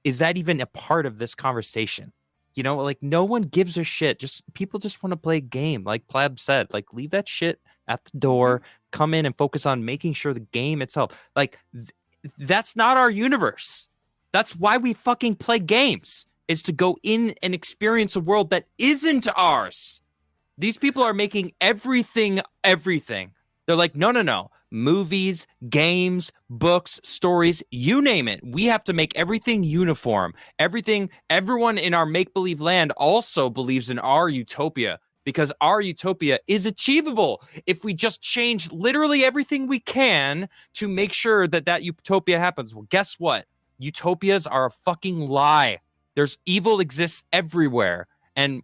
is that even a part of this conversation? Like no one gives a shit. People just want to play a game. Like Plab said, like leave that shit at the door. Come in and focus on making sure the game itself. Like that's not our universe. That's why we fucking play games, is to go in and experience a world that isn't ours. These people are making everything. They're like, no. Movies, games, books, stories, you name it. We have to make everything uniform. Everyone in our make-believe land also believes in our utopia, because our utopia is achievable if we just change literally everything we can to make sure that utopia happens. Well, guess what? Utopias are a fucking lie. There's evil exists everywhere. And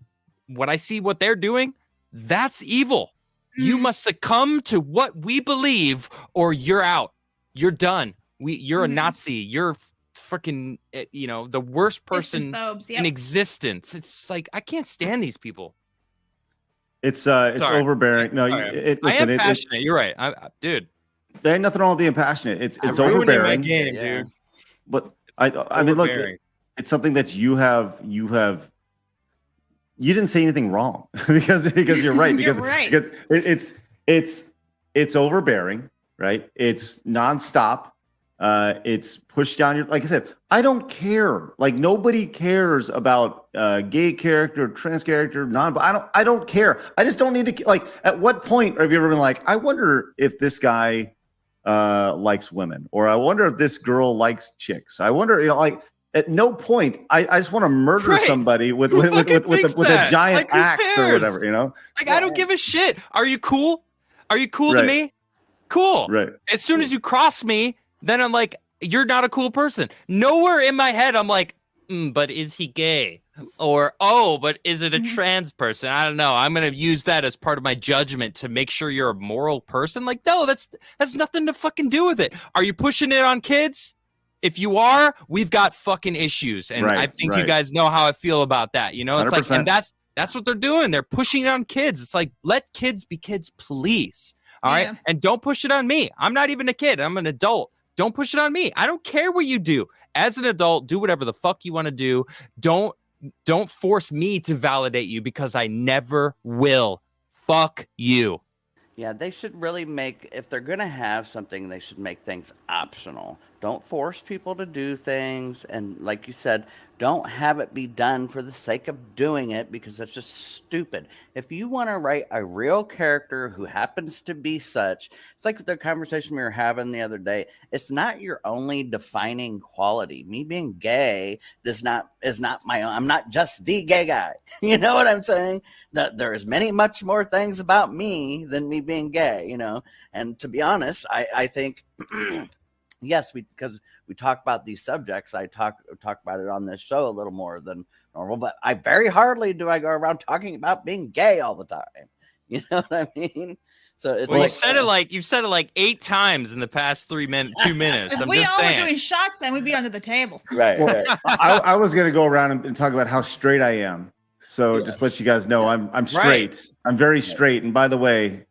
what I see what they're doing, that's evil. You must succumb to what we believe, or you're out. You're done. You're a Nazi. You're freaking, the worst person in existence. It's like, I can't stand these people. It's overbearing. No, listen, I am passionate. You're right, dude. There ain't nothing wrong with being passionate. It's overbearing, my game, dude. But I mean, look, it's something that you didn't say anything wrong because you're right. You're right. Because it's overbearing, right? It's nonstop. It's pushed down your, like I said, I don't care. Like nobody cares about gay character, trans character, I don't care. I just don't need to, like, at what point have you ever been like, I wonder if this guy likes women, or I wonder if this girl likes chicks. I wonder, like, at no point, I just want to murder somebody with a giant axe or whatever, Like, I don't give a shit. Are you cool? Are you cool to me? Cool. Right. As soon as you cross me, then I'm like, you're not a cool person. Nowhere in my head, I'm like, but is he gay? Or, but is it a trans person? I don't know. I'm going to use that as part of my judgment to make sure you're a moral person. Like, no, that's nothing to fucking do with it. Are you pushing it on kids? If you are, we've got fucking issues. And I think you guys know how I feel about that. It's 100%. Like, and that's what they're doing. They're pushing it on kids. It's like, let kids be kids, please. All right. And don't push it on me. I'm not even a kid. I'm an adult. Don't push it on me. I don't care what you do. As an adult, do whatever the fuck you want to do. Don't force me to validate you, because I never will. Fuck you. Yeah, they should really if they're going to have something, they should make things optional. Don't force people to do things. And like you said, don't have it be done for the sake of doing it, because that's just stupid. If you want to write a real character who happens to be such, it's like the conversation we were having the other day. It's not your only defining quality. Me being gay is not my own. I'm not just the gay guy. You know what I'm saying? That there is much more things about me than me being gay, And to be honest, I think yes, because we talk about these subjects. I talk about it on this show a little more than normal, but I very hardly do I go around talking about being gay all the time. You know what I mean? So it's you said it like 8 times in the past 2 minutes. If we all were doing shots, then we'd be under the table. Right. I was going to go around and talk about how straight I am. So just let you guys know I'm straight. Right. I'm very straight. And by the way,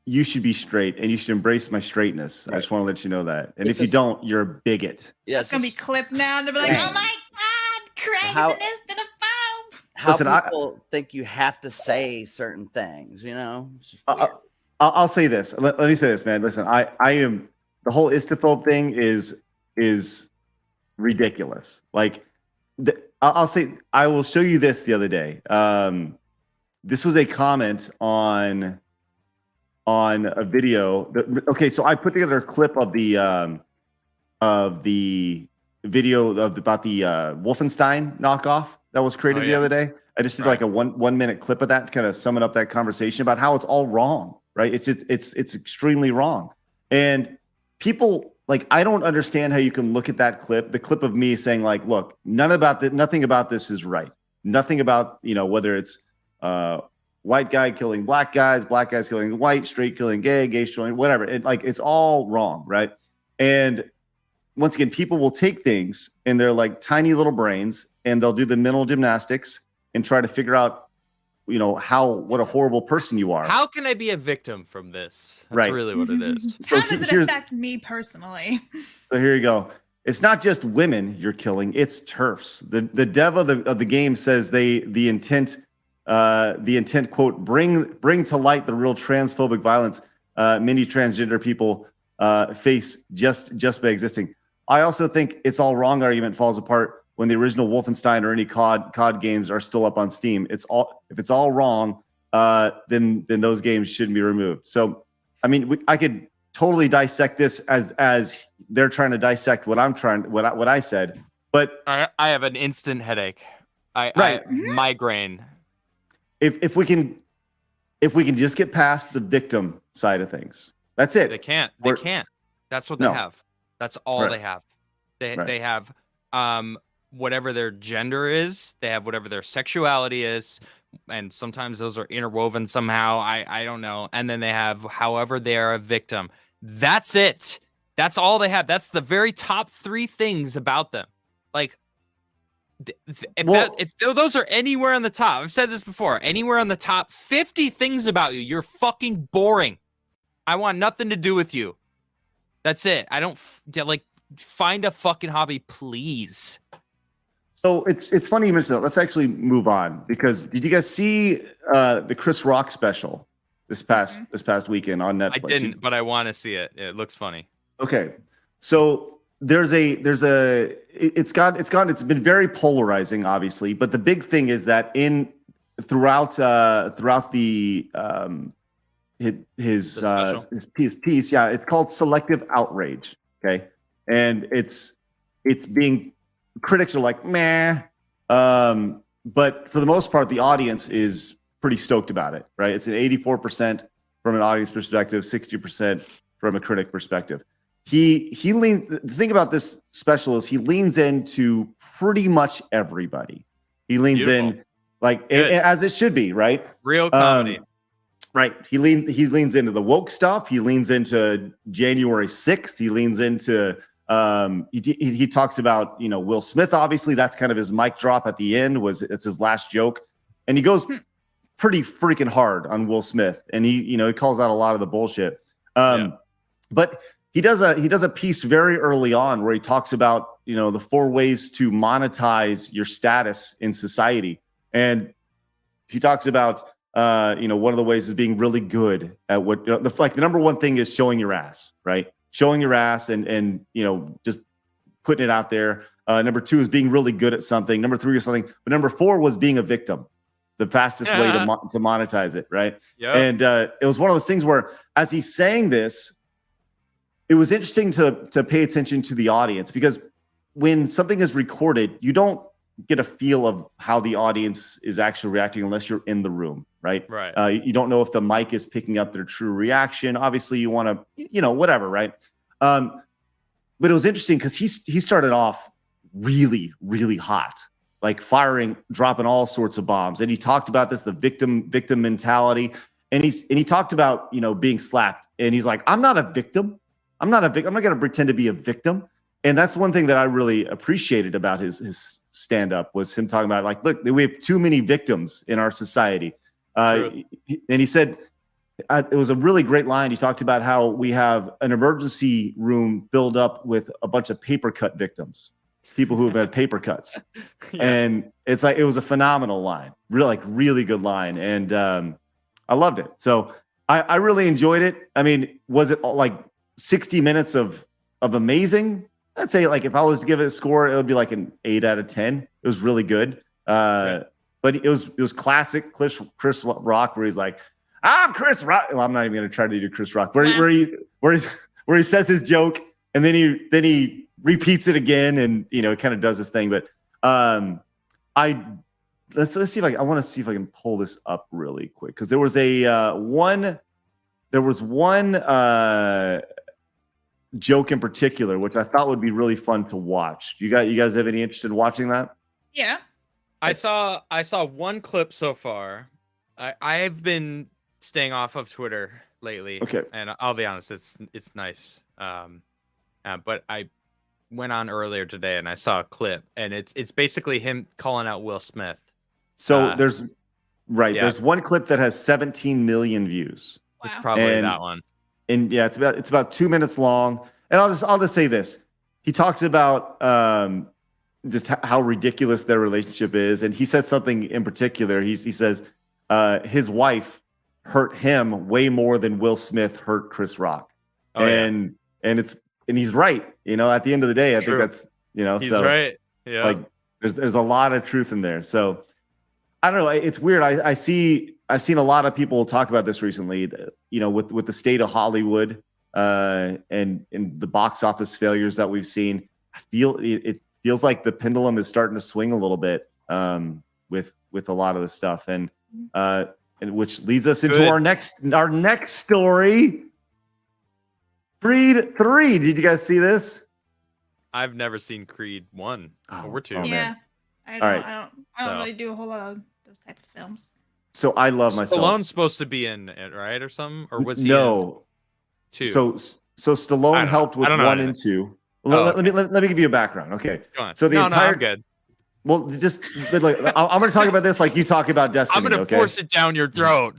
you should be straight and you should embrace my straightness. I just want to let you know that. And if you don't, you're a bigot. Yeah, It's gonna be clipped now. And they'll be like, "Oh my God, Craig How- is an istinophobe." how Listen, people think you have to say certain things, you know? It's just I'll say this. Let me say this, man. Listen, I am the whole istophobe thing is ridiculous. Like, I'll say I will show you this the other day. This was a comment on a video. Okay, so I put together a clip of the video about the Wolfenstein knockoff that was created the other day. I just did like a one minute clip of that to kind of summing up that conversation about how it's all wrong, right? It's extremely wrong. And people, like, I don't understand how you can look at that clip, the clip of me saying like, look, nothing about this is right. Nothing about, whether it's white guy killing black guys killing white, straight killing gay killing whatever. It's all wrong, right? And once again, people will take things in their like tiny little brains and they'll do the mental gymnastics and try to figure out, what a horrible person you are. How can I be a victim from this? That's Right. really what it is. So How does it affect me personally? So here you go. It's not just women you're killing; it's TERFs. The dev of the game says the intent quote bring to light the real transphobic violence many transgender people face just by existing. I also think it's all wrong argument falls apart when the original Wolfenstein or any COD games are still up on Steam. If it's all wrong, then those games shouldn't be removed. So, I mean, I could totally dissect this as they're trying to dissect what I said. But I have an instant headache. Migraine. If we can just get past the victim side of things, that's it. They can't. That's what they have. That's all they have. They have whatever their gender is. They have whatever their sexuality is, and sometimes those are interwoven somehow. I don't know. And then they have however they are a victim. That's it. That's all they have. That's the very top 3 things about them. Like, if those are anywhere on the top, I've said this before, anywhere on the top 50 things about you, you're fucking boring. I want nothing to do with you. That's it. I don't find a fucking hobby, please. So it's funny you mentioned that. Let's actually move on, because did you guys see the Chris Rock special this past weekend on Netflix? I didn't, but I want to see it. It looks funny. Okay. So it's been very polarizing, obviously, but the big thing is that throughout the his piece, it's called Selective Outrage. Okay. And it's being, critics are like, meh. But for the most part, the audience is pretty stoked about it, right? It's an 84% from an audience perspective, 60% from a critic perspective. The thing about this special is he leans into pretty much everybody. He leans in as it should be, right? Real comedy. Right. He leans into the woke stuff. He leans into January 6th. He leans into he talks about, Will Smith. Obviously, that's kind of his mic drop at the end. It's his last joke, and he goes pretty freaking hard on Will Smith, and he calls out a lot of the bullshit. But he does a piece very early on where he talks about the 4 ways to monetize your status in society, and he talks about one of the ways is being really good at what the number one thing is showing your ass, right? Showing your ass and just putting it out there. Number 2 is being really good at something. Number 3 is something. But number 4 was being a victim. The fastest way to monetize it, right? Yeah. And it was one of those things where, as he's saying this, it was interesting to pay attention to the audience, because when something is recorded, you don't get a feel of how the audience is actually reacting unless you're in the room, right? Right. You don't know if the mic is picking up their true reaction. Obviously, you want to, whatever, right? But it was interesting because he started off really, really hot, like dropping all sorts of bombs. And he talked about this, the victim mentality. And he talked about, being slapped. And he's like, I'm not a victim. I'm not going to pretend to be a victim. And that's one thing that I really appreciated about his stand-up, was him talking about, like, look, we have too many victims in our society. And he said, it was a really great line. He talked about how we have an emergency room filled up with a bunch of paper cut victims, people who have had paper cuts. And it's like, it was a phenomenal line, really good line. And I loved it. So I really enjoyed it. I mean, was it like 60 minutes of amazing? I'd say, like, if I was to give it a score, it would be like an 8 out of 10. It was really good. But it was classic Chris Rock, where he's like, "I'm Chris Rock." Well, I'm not even going to try to do Chris Rock. Where he says his joke and then he repeats it again, and kind of does this thing. But let's see if I want to see if I can pull this up really quick, because there was one joke in particular which I thought would be really fun to watch. You guys have any interest in watching that? Yeah. I saw one clip so far. I've been staying off of Twitter lately. Okay. And I'll be honest, it's nice. But I went on earlier today and I saw a clip, and it's basically him calling out Will Smith. So there's one clip that has 17 million views. Wow. It's probably that one. And yeah, it's about 2 minutes long. And I'll just say this. He talks about just how ridiculous their relationship is. And he says something in particular. He says his wife hurt him way more than Will Smith hurt Chris Rock. Oh, and he's right. At the end of the day, I think that's, he's right. Yeah. Like there's a lot of truth in there. So I don't know. It's weird. I've seen a lot of people talk about this recently, with the state of Hollywood and the box office failures that we've seen. I feel it feels like the pendulum is starting to swing a little bit with a lot of the stuff, and which leads us into our next story. Creed 3. Did you guys see this? I've never seen Creed 1 or 2. Yeah. I don't really do a whole lot of those type of films. So I love myself. Stallone's supposed to be in it, right, or something, or was he? No. In 2? So Stallone helped with 1 and 2. Let me give you a background. Okay. Go on. So I'm good. Well, but like I'm going to talk about this like you talk about Destiny. I'm going to force it down your throat.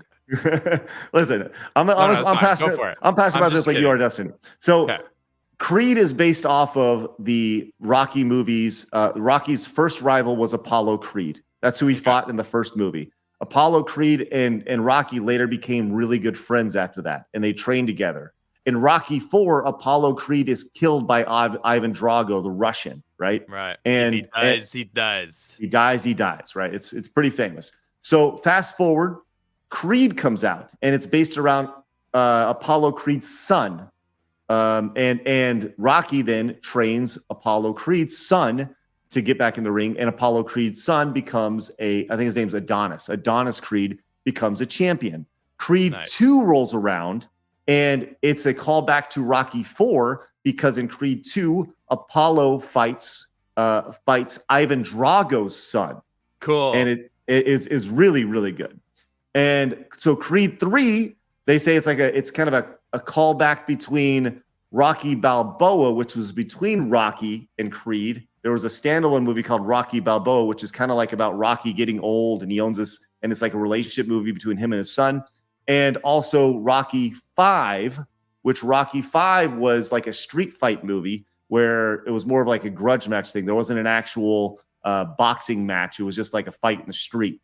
Listen, I'm passionate about this like you are Destiny. So Creed is based off of the Rocky movies. Rocky's first rival was Apollo Creed. That's who he fought in the first movie. Apollo Creed and Rocky later became really good friends after that, and they trained together. In Rocky IV, Apollo Creed is killed by Ivan Drago, the Russian, right? Right. And if he dies. He dies, right? It's pretty famous. So fast forward, Creed comes out, and it's based around Apollo Creed's son. And Rocky then trains Apollo Creed's son to get back in the ring, and Apollo Creed's son becomes I think his name's Adonis. Adonis Creed becomes a champion. Creed 2 rolls around, and it's a callback to Rocky 4, because in Creed 2, Apollo fights Ivan Drago's son. Cool. And it is really, really good. And so Creed 3, they say it's kind of a callback between Rocky Balboa, which was between Rocky and Creed. There was a standalone movie called Rocky Balboa, which is kind of like about Rocky getting old, and he owns this, and it's like a relationship movie between him and his son. And also Rocky 5, which Rocky 5 was like a street fight movie where it was more of like a grudge match thing. There wasn't an actual boxing match. It was just like a fight in the street.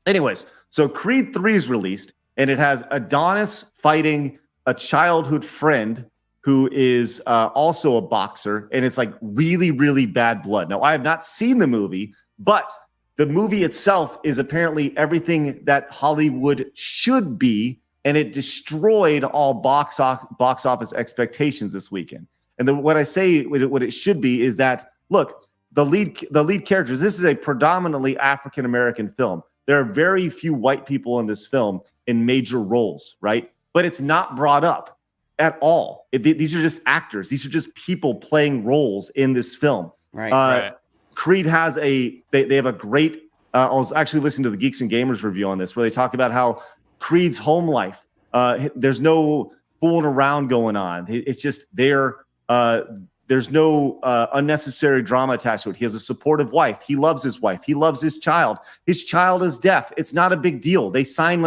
Anyways, so Creed 3 is released, and it has Adonis fighting a childhood friend who is also a boxer, and it's like really, really bad blood. Now, I have not seen the movie, but the movie itself is apparently everything that Hollywood should be, and it destroyed all box office expectations this weekend. And what it should be is that, look, the lead characters, this is a predominantly African-American film. There are very few white people in this film in major roles, right? But it's not brought up at all. These are just actors. These are just people playing roles in this film. Right. Creed has they have a great, I was actually listening to the Geeks and Gamers review on this, where they talk about how Creed's home life, there's no fooling around going on. It's just there's no unnecessary drama attached to it. He has a supportive wife. He loves his wife. He loves his child. His child is deaf. It's not a big deal. They sign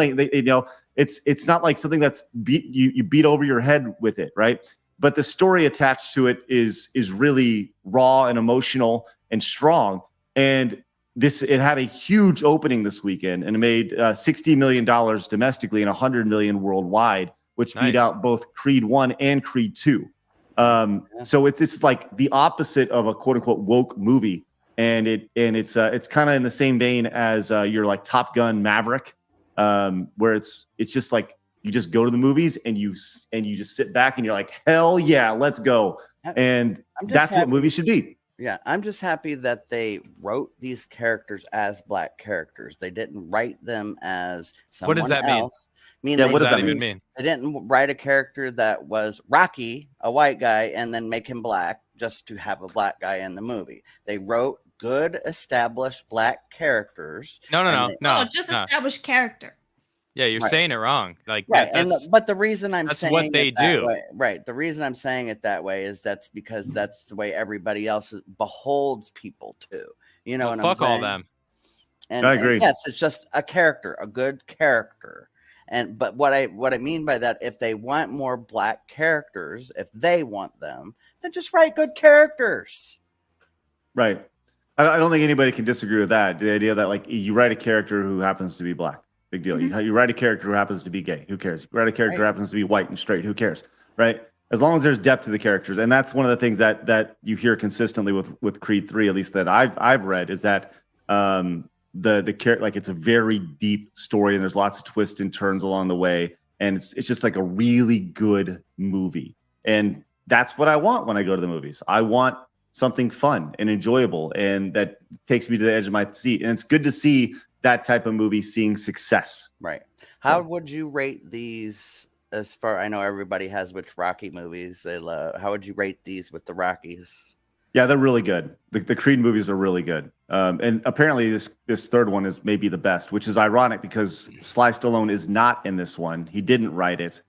it's not like something that's you beat over your head with it, right? But the story attached to it is really raw and emotional and strong. And it had a huge opening this weekend, and it made $60 million domestically and $100 million worldwide, which beat out both Creed 1 and Creed 2. So this is like the opposite of a quote unquote woke movie. And it's kind of in the same vein as your like Top Gun Maverick, where it's just like you just go to the movies and you just sit back and you're like, hell yeah, let's go. And that's what movies should be. Yeah, I'm just happy that they wrote these characters as black characters. They didn't write them as someone else. What does that mean? What does that even mean? They didn't write a character that was Rocky, a white guy, and then make him black just to have a black guy in the movie. They wrote good, established black charers. No. Just established character. Yeah, you're saying it wrong. Like right, but the reason I'm saying what they do. Right, the reason I'm saying it that way is that's because that's the way everybody else beholds people to. You know, well, fuck all them. And I agree. And yes, it's just a character, a good character. But what I mean by that, if they want more black characters, if they want them, then just write good characters. Right. I don't think anybody can disagree with that. The idea that like you write a character who happens to be black. Big deal. Mm-hmm. You write a character who happens to be gay. Who cares? You write a character who happens to be white and straight. Who cares? Right? As long as there's depth to the characters, and that's one of the things that you hear consistently with Creed 3, at least that I've read, is that the character, like, it's a very deep story, and there's lots of twists and turns along the way, and it's just like a really good movie, and that's what I want when I go to the movies. I want something fun and enjoyable, and that takes me to the edge of my seat, and it's good to see that type of movie seeing success. Right. How would you rate these? As far I know, everybody has which Rocky movies they love. How would you rate these with the Rockies? Yeah, they're really good. The Creed movies are really good. And apparently this third one is maybe the best, which is ironic because Sly Stallone is not in this one. He didn't write it.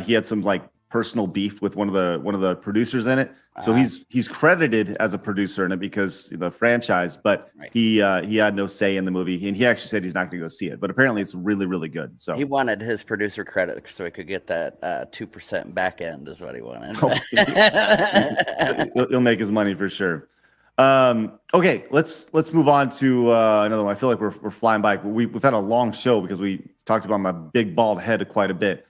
He had some like personal beef with one of the producers in it. So he's credited as a producer in it because the franchise, but he had no say in the movie, and he actually said he's not going to go see it. But apparently, it's really, really good. So he wanted his producer credit so he could get that 2% back end, is what he wanted. He'll make his money for sure. Okay, let's move on to another one. I feel like we're flying by. We've had a long show because we talked about my big bald head quite a bit.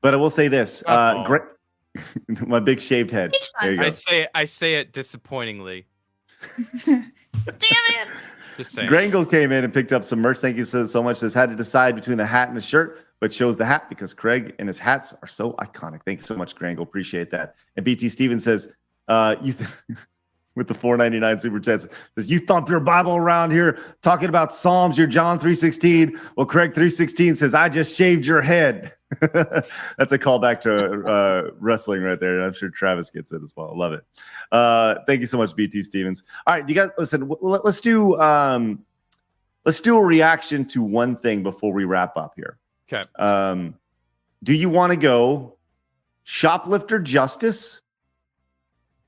But I will say this: my big shaved head. There you go. I say it disappointingly. Damn it! Just saying. Grangle came in and picked up some merch. Thank you so much. Says had to decide between the hat and the shirt, but chose the hat because Craig and his hats are so iconic. Thank you so much, Grangle. Appreciate that. And BT Stevens says, with the $4.99 super chats, says, you thump your Bible around here talking about Psalms, your John 3:16. Well, Craig 3:16 says, I just shaved your head. That's a callback to wrestling right there. I'm sure Travis gets it as well. I love it. Thank you so much, BT Stevens. All right, you guys, listen, let's do a reaction to one thing before we wrap up here. Okay. Do you want to go Shoplifter Justice?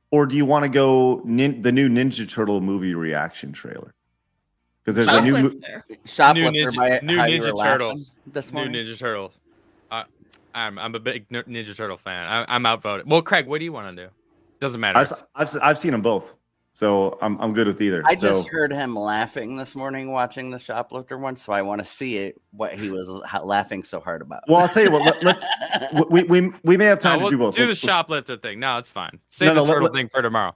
Or do you want to go the new Ninja Turtle movie reaction trailer? Because there's a new Shoplifter by new How Ninja You Were Turtles. This New morning. Ninja Turtles. I'm a big Ninja Turtle fan. I'm outvoted. Well, Craig, what do you want to do? Doesn't matter. I've seen them both, so I'm good with either. I just heard him laughing this morning watching the Shoplifter one, so I want to see it. What he was laughing so hard about. Well, I'll tell you what. We may have time to do both. Do the Shoplifter thing. No, it's fine. Save the turtle thing for tomorrow.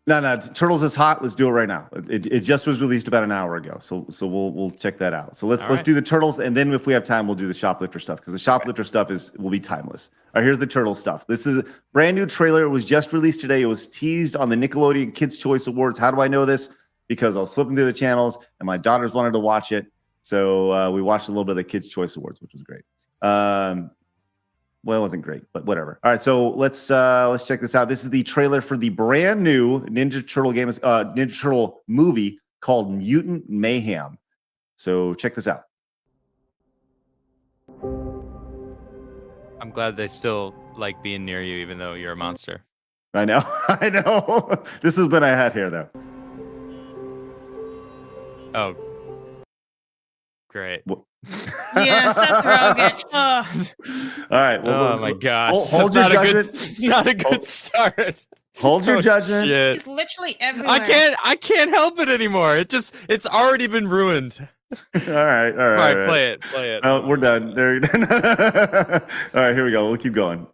No, Turtles is hot. Let's do it right now. It just was released about an hour ago, so we'll check that out. So let's do the Turtles, and then if we have time, we'll do the Shoplifter stuff because the Shoplifter stuff will be timeless. All right, here's the Turtle stuff. This is a brand new trailer. It was just released today. It was teased on the Nickelodeon Kids Choice Awards. How do I know this? Because I was flipping through the channels, and my daughters wanted to watch it, so we watched a little bit of the Kids Choice Awards, which was great. Well, it wasn't great, but whatever. All right, so let's check this out. This is the trailer for the brand new Ninja Turtle movie called Mutant Mayhem. So check this out. I'm glad they still like being near you, even though you're a monster. I know, I know. This is when I had hair, though. Oh, great. Yeah, Seth Rogen. Ugh. All right. Well, Oh my gosh. Hold your That's judgment. not a good start. Hold your Oh, judgment. shit. He's literally everywhere. I can't help it anymore. It's already been ruined. All right. All right, play it. Oh, we're done. There. All right, here we go. We'll keep going.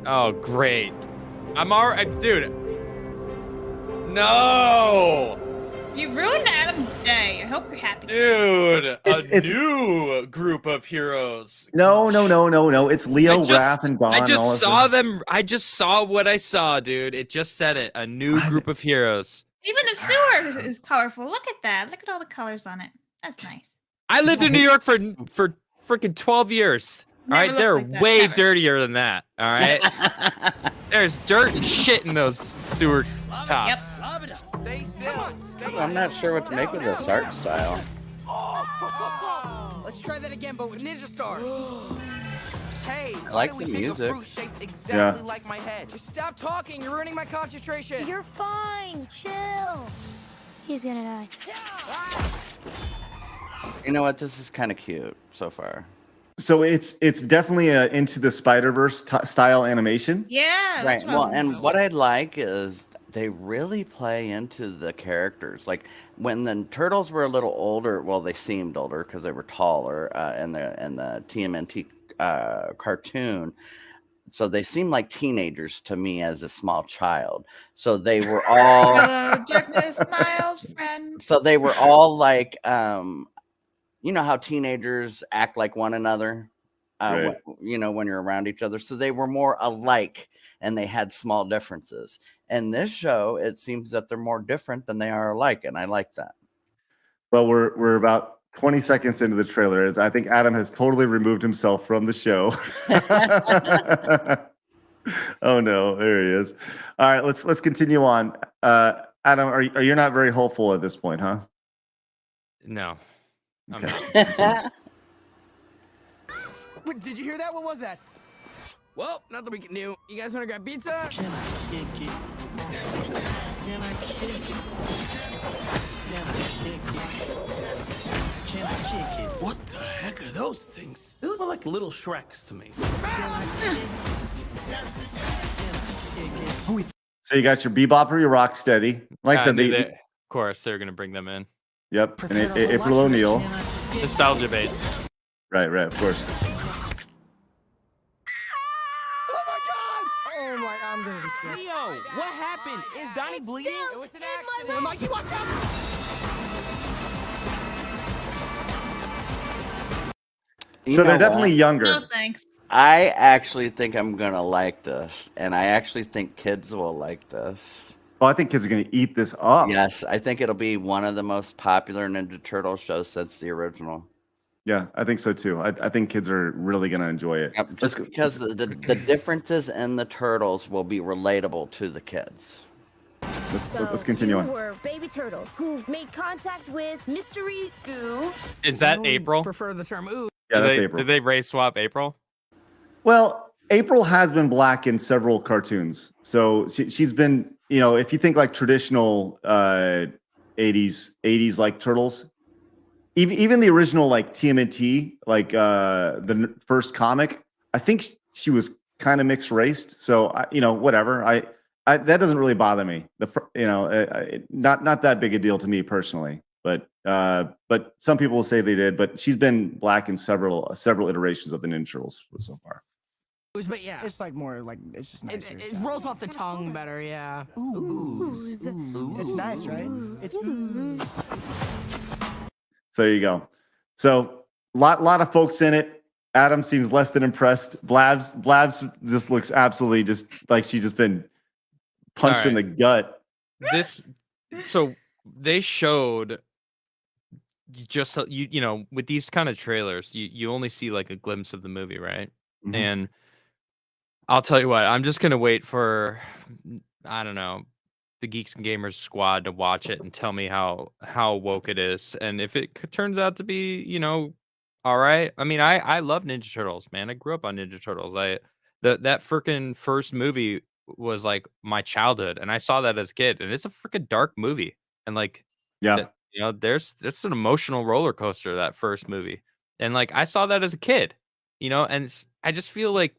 Oh, great. I'm alright, dude. No, You ruined Adam's day. I hope you're happy. dude. It's- New group of heroes. No. It's Leo, Raph, and Dawn. I and all just of saw them. them. I just saw what I saw, dude. It just said it. A new group of heroes. Even the sewer is colorful. Look at that. Look at all the colors on it. That's nice. I lived in New York for freaking 12 years. All Never right, looks they're like that, way never. dirtier than that. All right, there's dirt and shit in those sewer tops. I'm not sure what to make of this art style. Let's try that again, but with ninja stars. Hey, I like the music. Yeah. like my head. Just stop talking. You're ruining my concentration. You're fine. Chill. He's gonna die. You know what? This is kind of cute so far. So it's definitely a Into the Spider-Verse style animation. Yeah. Right. That's Well, and what I like is they really play into the characters. Like when the turtles were a little older, well, they seemed older because they were taller in the TMNT cartoon. So they seemed like teenagers to me as a small child. So they were all. Hello, darkness, my old friend. So they were all like, you know how teenagers act like one another, Right. when you're around each other. So they were more alike, and they had small differences. In this show, it seems that they're more different than they are alike, and I like that. Well, we're about 20 seconds into the trailer. I think Adam has totally removed himself from the show. Oh no, there he is. All right, let's continue on. Adam, are you not very hopeful at this point, huh? No. I'm Okay. not. Wait, did you hear that? What was that? Well, nothing we can do. You guys want to grab pizza? Can I kick it? Can I kick it? Can I kick it? Can I kick it? What the heck are those things? Those look like little Shreks to me. So you got your Bebopper, your Rocksteady. Like I said, Of course, they're gonna bring them in. yep, and April O'Neil. Nostalgia bait. Right, of course. Oh my, I'm gonna be sick. Leo, what happened? Is Donnie bleeding? It was an accident. Mikey, watch out! You So know they're definitely what? younger. No thanks. I actually think I'm gonna like this, and I actually think kids will like this. Oh, I think kids are going to eat this up. Yes, I think it'll be one of the most popular Ninja Turtle shows since the original. Yeah, I think so too. I think kids are really going to enjoy it. Yep, just because the differences in the turtles will be relatable to the kids. Let's continue on. Were baby turtles who made contact with mystery goo. Is that I would April? Prefer the term ooh. Yeah, that's did they, April. Did they race swap April? Well, April has been black in several cartoons. So she's been, if you think like traditional 80s like turtles, even the original like TMNT, like the first comic, I think she was kind of mixed raced. So whatever. I that doesn't really bother me. Not that big a deal to me personally. But some people will say they did. But she's been black in several iterations of the Ninja Turtles so far. But yeah, It's like more like it's just nicer. it rolls off the tongue better. Yeah. Ooze. It's nice, right? It's ooze. So there you go. So lot of folks in it. Adam seems less than impressed. Blabs just looks absolutely just like she just been punched in the gut. So they showed just with these kind of trailers, you only see like a glimpse of the movie, right? Mhm. And I'll tell you what, I'm just gonna wait for I don't know, the Geeks and Gamers squad to watch it and tell me how woke it is, and if it turns out to be all right. I mean, I love Ninja Turtles, man. I grew up on Ninja Turtles. That freaking first movie was like my childhood, and I saw that as a kid, and it's a freaking dark movie. and like, Yeah, there's an emotional roller coaster, that first movie, and like I saw that as a kid, and I just feel like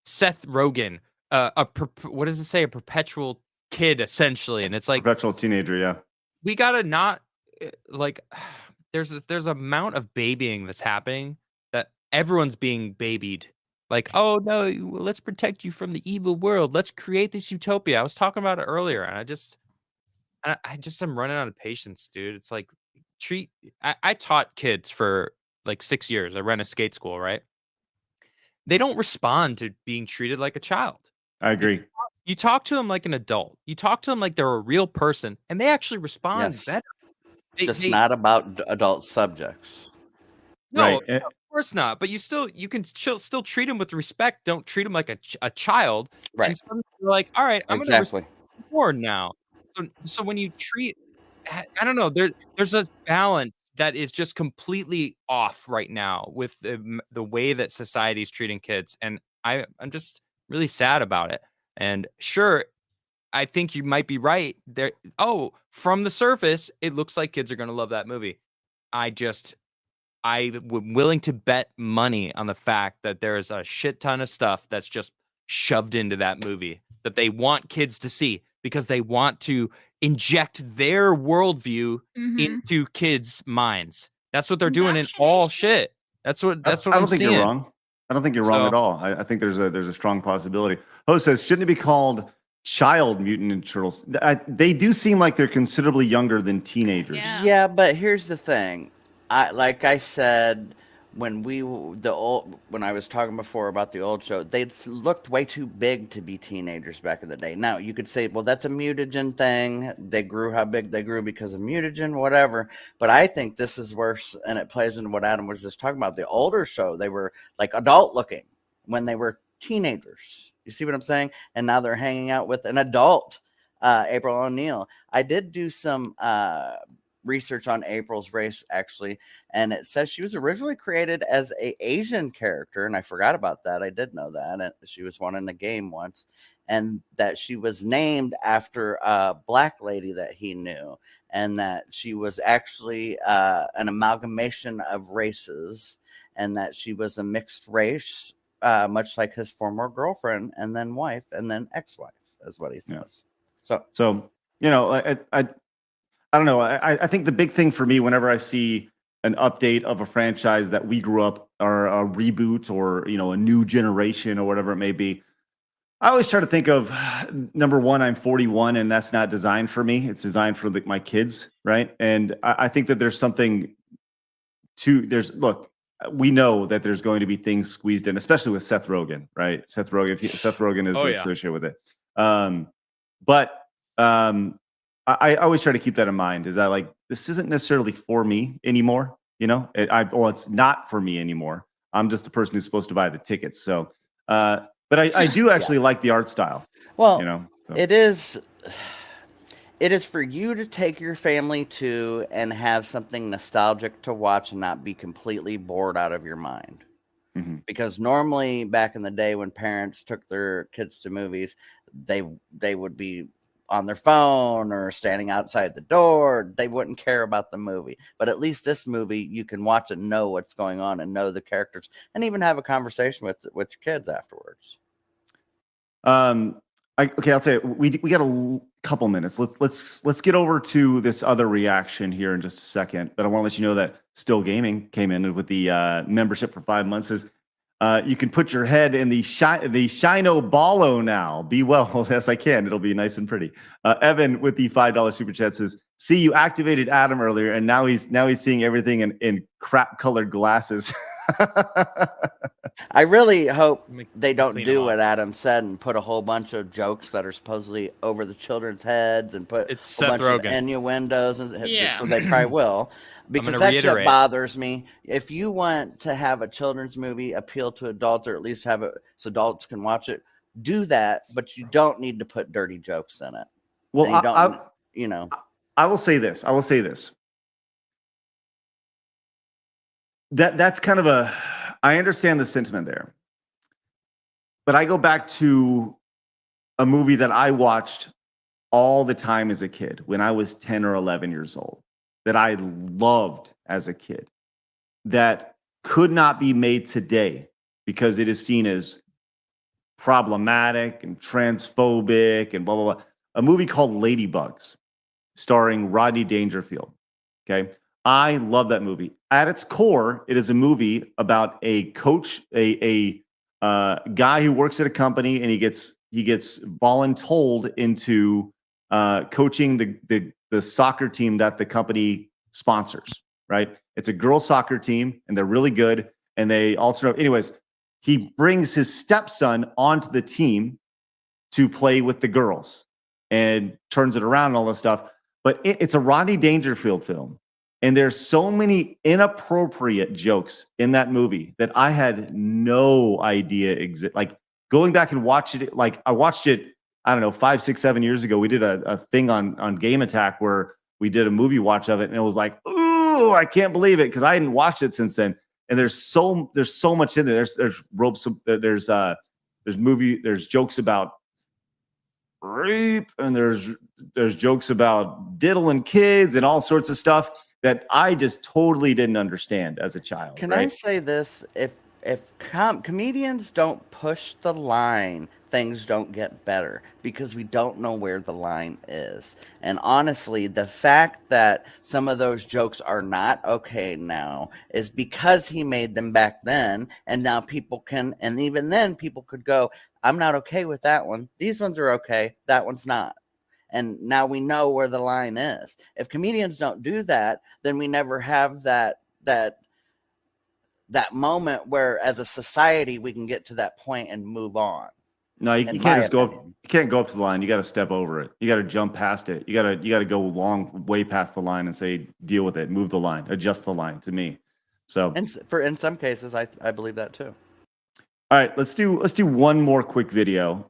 Seth Rogen, what does it say? A perpetual kid, essentially, and it's like perpetual teenager. Yeah, we gotta not like. There's a amount of babying that's happening that everyone's being babied. Like, oh no, let's protect you from the evil world. Let's create this utopia. I was talking about it earlier, and I just am running out of patience, dude. It's like I taught kids for like 6 years. I ran a skate school, right? They don't respond to being treated like a child. I agree. You talk to them like an adult. You talk to them like they're a real person, and they actually respond Yes. better. Just not about adult subjects. No, Right. of course not. But you can still treat them with respect. Don't treat them like a child. Right. And some you're like, all right, I'm Exactly. gonna respect more now. So when you treat, I don't know, there's a balance that is just completely off right now with the way that society's treating kids, and I'm just really sad about it. And sure, I think you might be right there. Oh, from the surface, it looks like kids are gonna love that movie. I'm willing to bet money on the fact that there is a shit ton of stuff that's just shoved into that movie that they want kids to see because they want to inject their worldview into kids' minds. That's what they're doing in all shit. That's what I I'm don't think seeing. you're wrong. I don't think you're wrong at all. I think there's a strong possibility. Ho says, shouldn't it be called Child Mutant Ninja Turtles? They do seem like they're considerably younger than teenagers. Yeah, but here's the thing. Like I said when I was talking before about the old show, they looked way too big to be teenagers back in the day. Now you could say, well, that's a mutagen thing. They grew how big they grew because of mutagen, whatever. But I think this is worse, and it plays into what Adam was just talking about. The older show, they were like adult looking when they were teenagers. You see what I'm saying? And now they're hanging out with an adult, April O'Neil. I did do some research on April's race, actually, and it says she was originally created as a Asian character, and I forgot about that. I did know that, and she was one in the game once, and that she was named after a black lady that he knew, and that she was actually an amalgamation of races, and that she was a mixed race, much like his former girlfriend, and then wife, and then ex-wife, is what he says. So I don't know. I think the big thing for me, whenever I see an update of a franchise that we grew up, or a reboot, or a new generation, or whatever it may be, I always try to think of, number one, I'm 41, and that's not designed for me. It's designed for my kids, right? And I think that there's something look, we know that there's going to be things squeezed in, especially with Seth Rogen, right? Seth Rogen is associated with it. I always try to keep that in mind, is that like, this isn't necessarily for me anymore. It's not for me anymore. I'm just the person who's supposed to buy the tickets. So, but I do actually like the art style. Well, so. It is for you to take your family to and have something nostalgic to watch and not be completely bored out of your mind. Mm-hmm. Because normally back in the day when parents took their kids to movies, they would be on their phone or standing outside the door. They wouldn't care about the movie. But at least this movie, you can watch and know what's going on and know the characters, and even have a conversation with your kids afterwards. Okay, I'll tell you, we got a couple minutes. Let's get over to this other reaction here in just a second. But I want to let you know that Still Gaming came in with the membership for 5 months. Says, you can put your head in the Shino Ballo now. Be well. Yes, I can. It'll be nice and pretty. Evan with the $5 super chat says, see, you activated Adam earlier, and now he's seeing everything in crap colored glasses. I really hope they don't do what Adam said and put a whole bunch of jokes that are supposedly over the children's heads and put a bunch of innuendos. So they probably will. Because that shit bothers me. If you want to have a children's movie appeal to adults, or at least have it so adults can watch it, do that. But you don't need to put dirty jokes in it. Well, I will say this. That's kind of I understand the sentiment there. But I go back to a movie that I watched all the time as a kid when I was 10 or 11 years old that I loved as a kid that could not be made today because it is seen as problematic and transphobic and blah, blah, blah. A movie called Ladybugs starring Rodney Dangerfield. Okay. I love that movie. At its core, it is a movie about a coach, a guy who works at a company, and he gets voluntold into coaching the soccer team that the company sponsors. Right? It's a girls' soccer team, and they're really good. And they also, anyways, he brings his stepson onto the team to play with the girls and turns it around and all this stuff. But it's a Rodney Dangerfield film. And there's so many inappropriate jokes in that movie that I had no idea exist. Like going back and watching it, like I watched it, I don't know, 5, 6, 7 years ago. We did a thing on Game Attack where we did a movie watch of it, and it was like, ooh, I can't believe it, because I hadn't watched it since then. And there's so much in there. There's ropes, there's jokes about rape, and there's jokes about diddling kids and all sorts of stuff that I just totally didn't understand as a child. Can right? I say this? If comedians don't push the line, things don't get better because we don't know where the line is. And honestly, the fact that some of those jokes are not okay now is because he made them back then, and now people can, and even then people could go, I'm not okay with that one. These ones are okay. That one's not. And now we know where the line is. If comedians don't do that, then we never have that moment where, as a society, we can get to that point and move on. No, you can't just go up. You can't go up to the line. You got to step over it. You got to jump past it. You got to go way past the line and say, deal with it, move the line, adjust the line. To me, so and in some cases, I believe that too. All right, let's do one more quick video.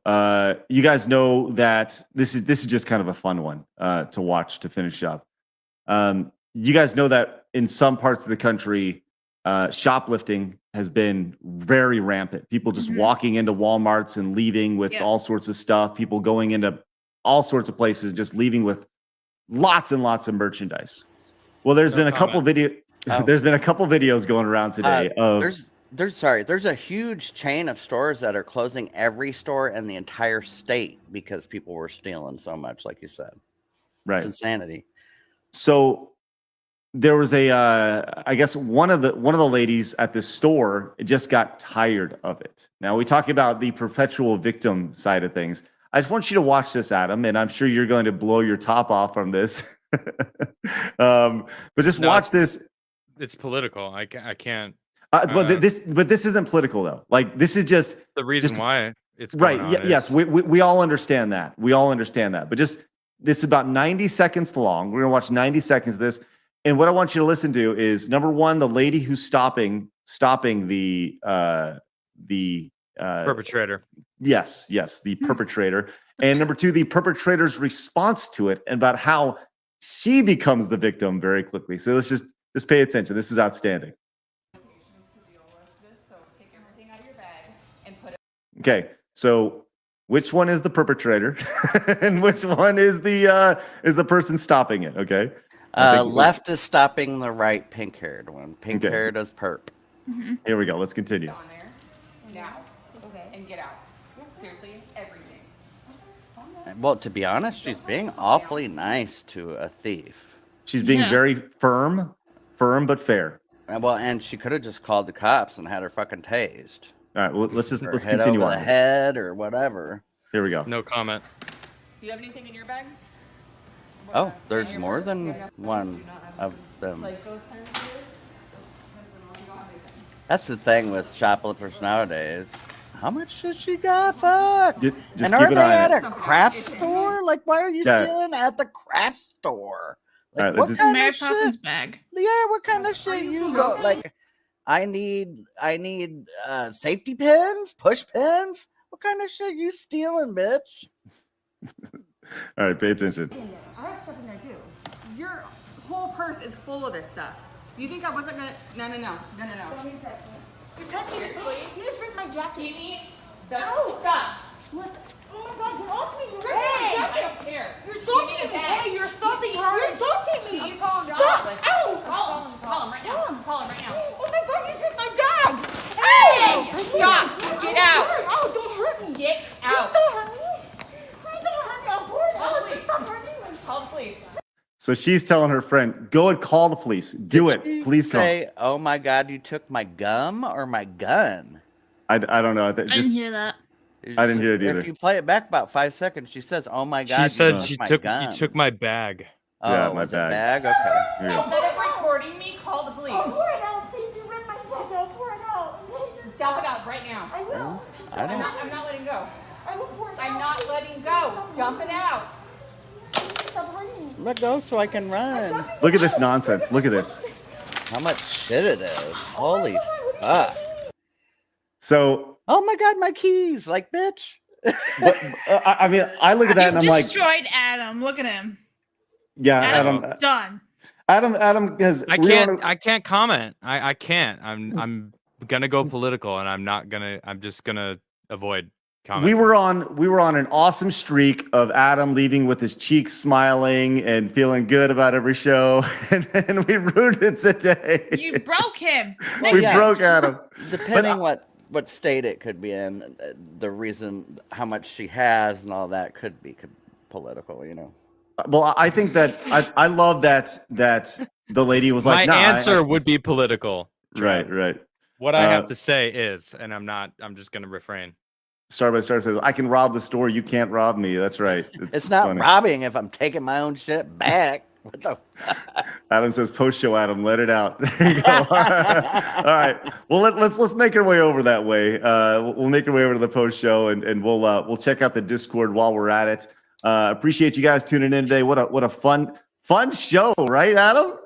You guys know that this is just kind of a fun one to watch to finish up. You guys know that in some parts of the country, shoplifting has been very rampant. People just walking into Walmarts and leaving with all sorts of stuff. People going into all sorts of places, just leaving with lots and lots of merchandise. Well, there's been a couple videos going around today of. There's a huge chain of stores that are closing every store in the entire state because people were stealing so much, like you said. Right. It's insanity. So there was I guess one of the ladies at this store just got tired of it. Now we talk about the perpetual victim side of things. I just want you to watch this, Adam, and I'm sure you're going to blow your top off from this. But just watch this. It's political. I can't. But this isn't political though. Like this is just the reason why it's right. Yes, we all understand that. We all understand that. But just this is about 90 seconds long. We're gonna watch 90 seconds of this. And what I want you to listen to is number one, the lady who's stopping the perpetrator. Yes, the perpetrator. And number two, the perpetrator's response to it and about how she becomes the victim very quickly. So let's just pay attention. This is outstanding. Okay, so which one is the perpetrator, and which one is the person stopping it? Okay, left is stopping the right, pink-haired one. Pink-haired is perp. Here we go. Let's continue. On there now, and get out. Seriously, everything. Well, to be honest, she's being awfully nice to a thief. She's being very firm but fair. Well, and she could have just called the cops and had her fucking tased. All right, well, let's over continue on. The head or whatever. Here we go. No comment. Do you have anything in your bag? Oh, there's more than one of them. Like those kinds of gears? That's the thing with shoplifters nowadays. How much does she got? Fuck. Just and keep are an they eye at on a craft store? Like, why are you stealing at the craft store? Like, all right, what kind Mary of Poppins shit? bag. Yeah, what kind of shit you go like? I need safety pins, push pins. What kind of shit you stealing, bitch? All right, pay attention. I have stuff in there too. Your whole purse is full of this stuff. You think I wasn't gonna? No. You're touching it. You just ripped my jacket. The stuff. What? Oh my God, get off me! Hey! I don't care. You're assaulting me! Hey, you're assaulting her! You're assaulting me! Stop! Ow! Call him right now. Call him right now. Oh my God, you took my bag! Hey! Stop! Get out! Oh, don't hurt me! Get out! Don't hurt me! Don't hurt me! I'm bored! Call the police! Stop hurting me! Call the police! So she's telling her friend, "Go and call the police. Do it, please." Say, "Oh my God, you took my gum or my gun?" I don't know. I didn't hear that. I didn't hear it either. If you play it back about 5 seconds, she says, "Oh my God." She said you she my took gun. you took my bag. Oh, Yeah, my was bag. it bag? Okay. Yeah. Instead of recording me, call the police. Oh, pour it out, please. You ripped my check out. Pour it out. Dump it out right now. I will. I'm not letting go. I will pour it out. I'm not letting go. Dump it out. Stop hurting me. Let go so I can run. Look at this nonsense. Look at this. How much shit it is. Holy fuck. So, oh my God, my keys. Like, bitch. but, I mean, I look at that and I'm like, destroyed Adam. Look at him. yeah, Adam's Adam. done. Adam has. I can't comment. I can't. I'm gonna go political, and I'm just gonna avoid comment. We were on an awesome streak of Adam leaving with his cheeks smiling and feeling good about every show, and then we ruined it today. You broke him. We broke Adam. Depending what state it could be in, the reason how much she has and all that could be political, you know. Well, I think that I love that the lady was like, my nah, answer would be political. Right, right. What I have to say is, and I'm just gonna refrain. Star by Star says, "I can rob the store. You can't rob me." That's right. It's not funny. robbing if I'm taking my own shit back. What the? Adam says, "Post show, Adam. Let it out." There you go. All right. Well, let's make our way over that way. We'll make our way over to the post show, and we'll check out the Discord while we're at it. Appreciate you guys tuning in today. What a fun show, right, Adam?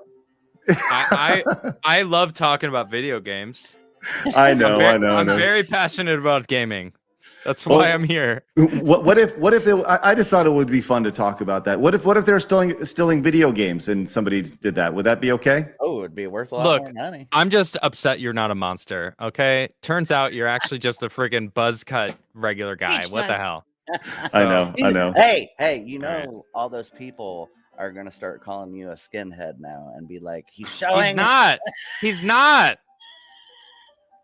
I love talking about video games. I know. I'm very passionate about gaming. That's why I'm here. What if I just thought it would be fun to talk about that. What if they're stealing video games and somebody did that? Would that be okay? Oh, it would be worth a lot more money. I'm just upset you're not a monster. Okay, turns out you're actually just a friggin' buzz cut regular guy. What the hell? I know. Hey, you know, all those people are gonna start calling you a skinhead now and be like, he's showing. He's not.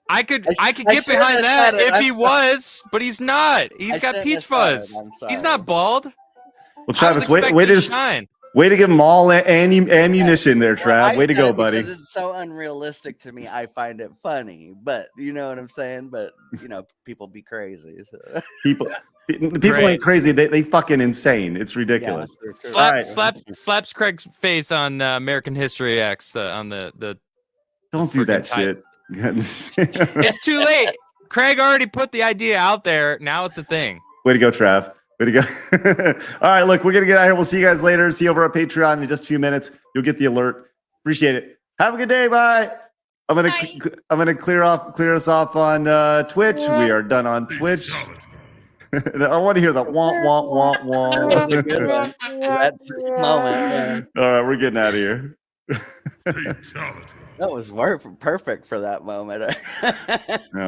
I could get behind that if he was, but he's not. He's got peach fuzz. He's not bald. Well, Travis, way to give him all ammunition there, Trav. Way to go, buddy. It's so unrealistic to me. I find it funny, but you know what I'm saying. But you know, people be crazy. So. People ain't crazy. They fucking insane. It's ridiculous. Yeah, slaps Craig's face on American History X on the. Don't do that shit. It's too late. Craig already put the idea out there. Now it's a thing. Way to go, Trav. Way to go. All right, look, we're going to get out of here. We'll see you guys later. See you over at Patreon in just a few minutes. You'll get the alert. Appreciate it. Have a good day. Bye. I'm gonna clear us off on Twitch. We are done on Twitch. I want to hear that womp womp womp womp. That moment. All right, we're getting out of here. That was perfect for that moment.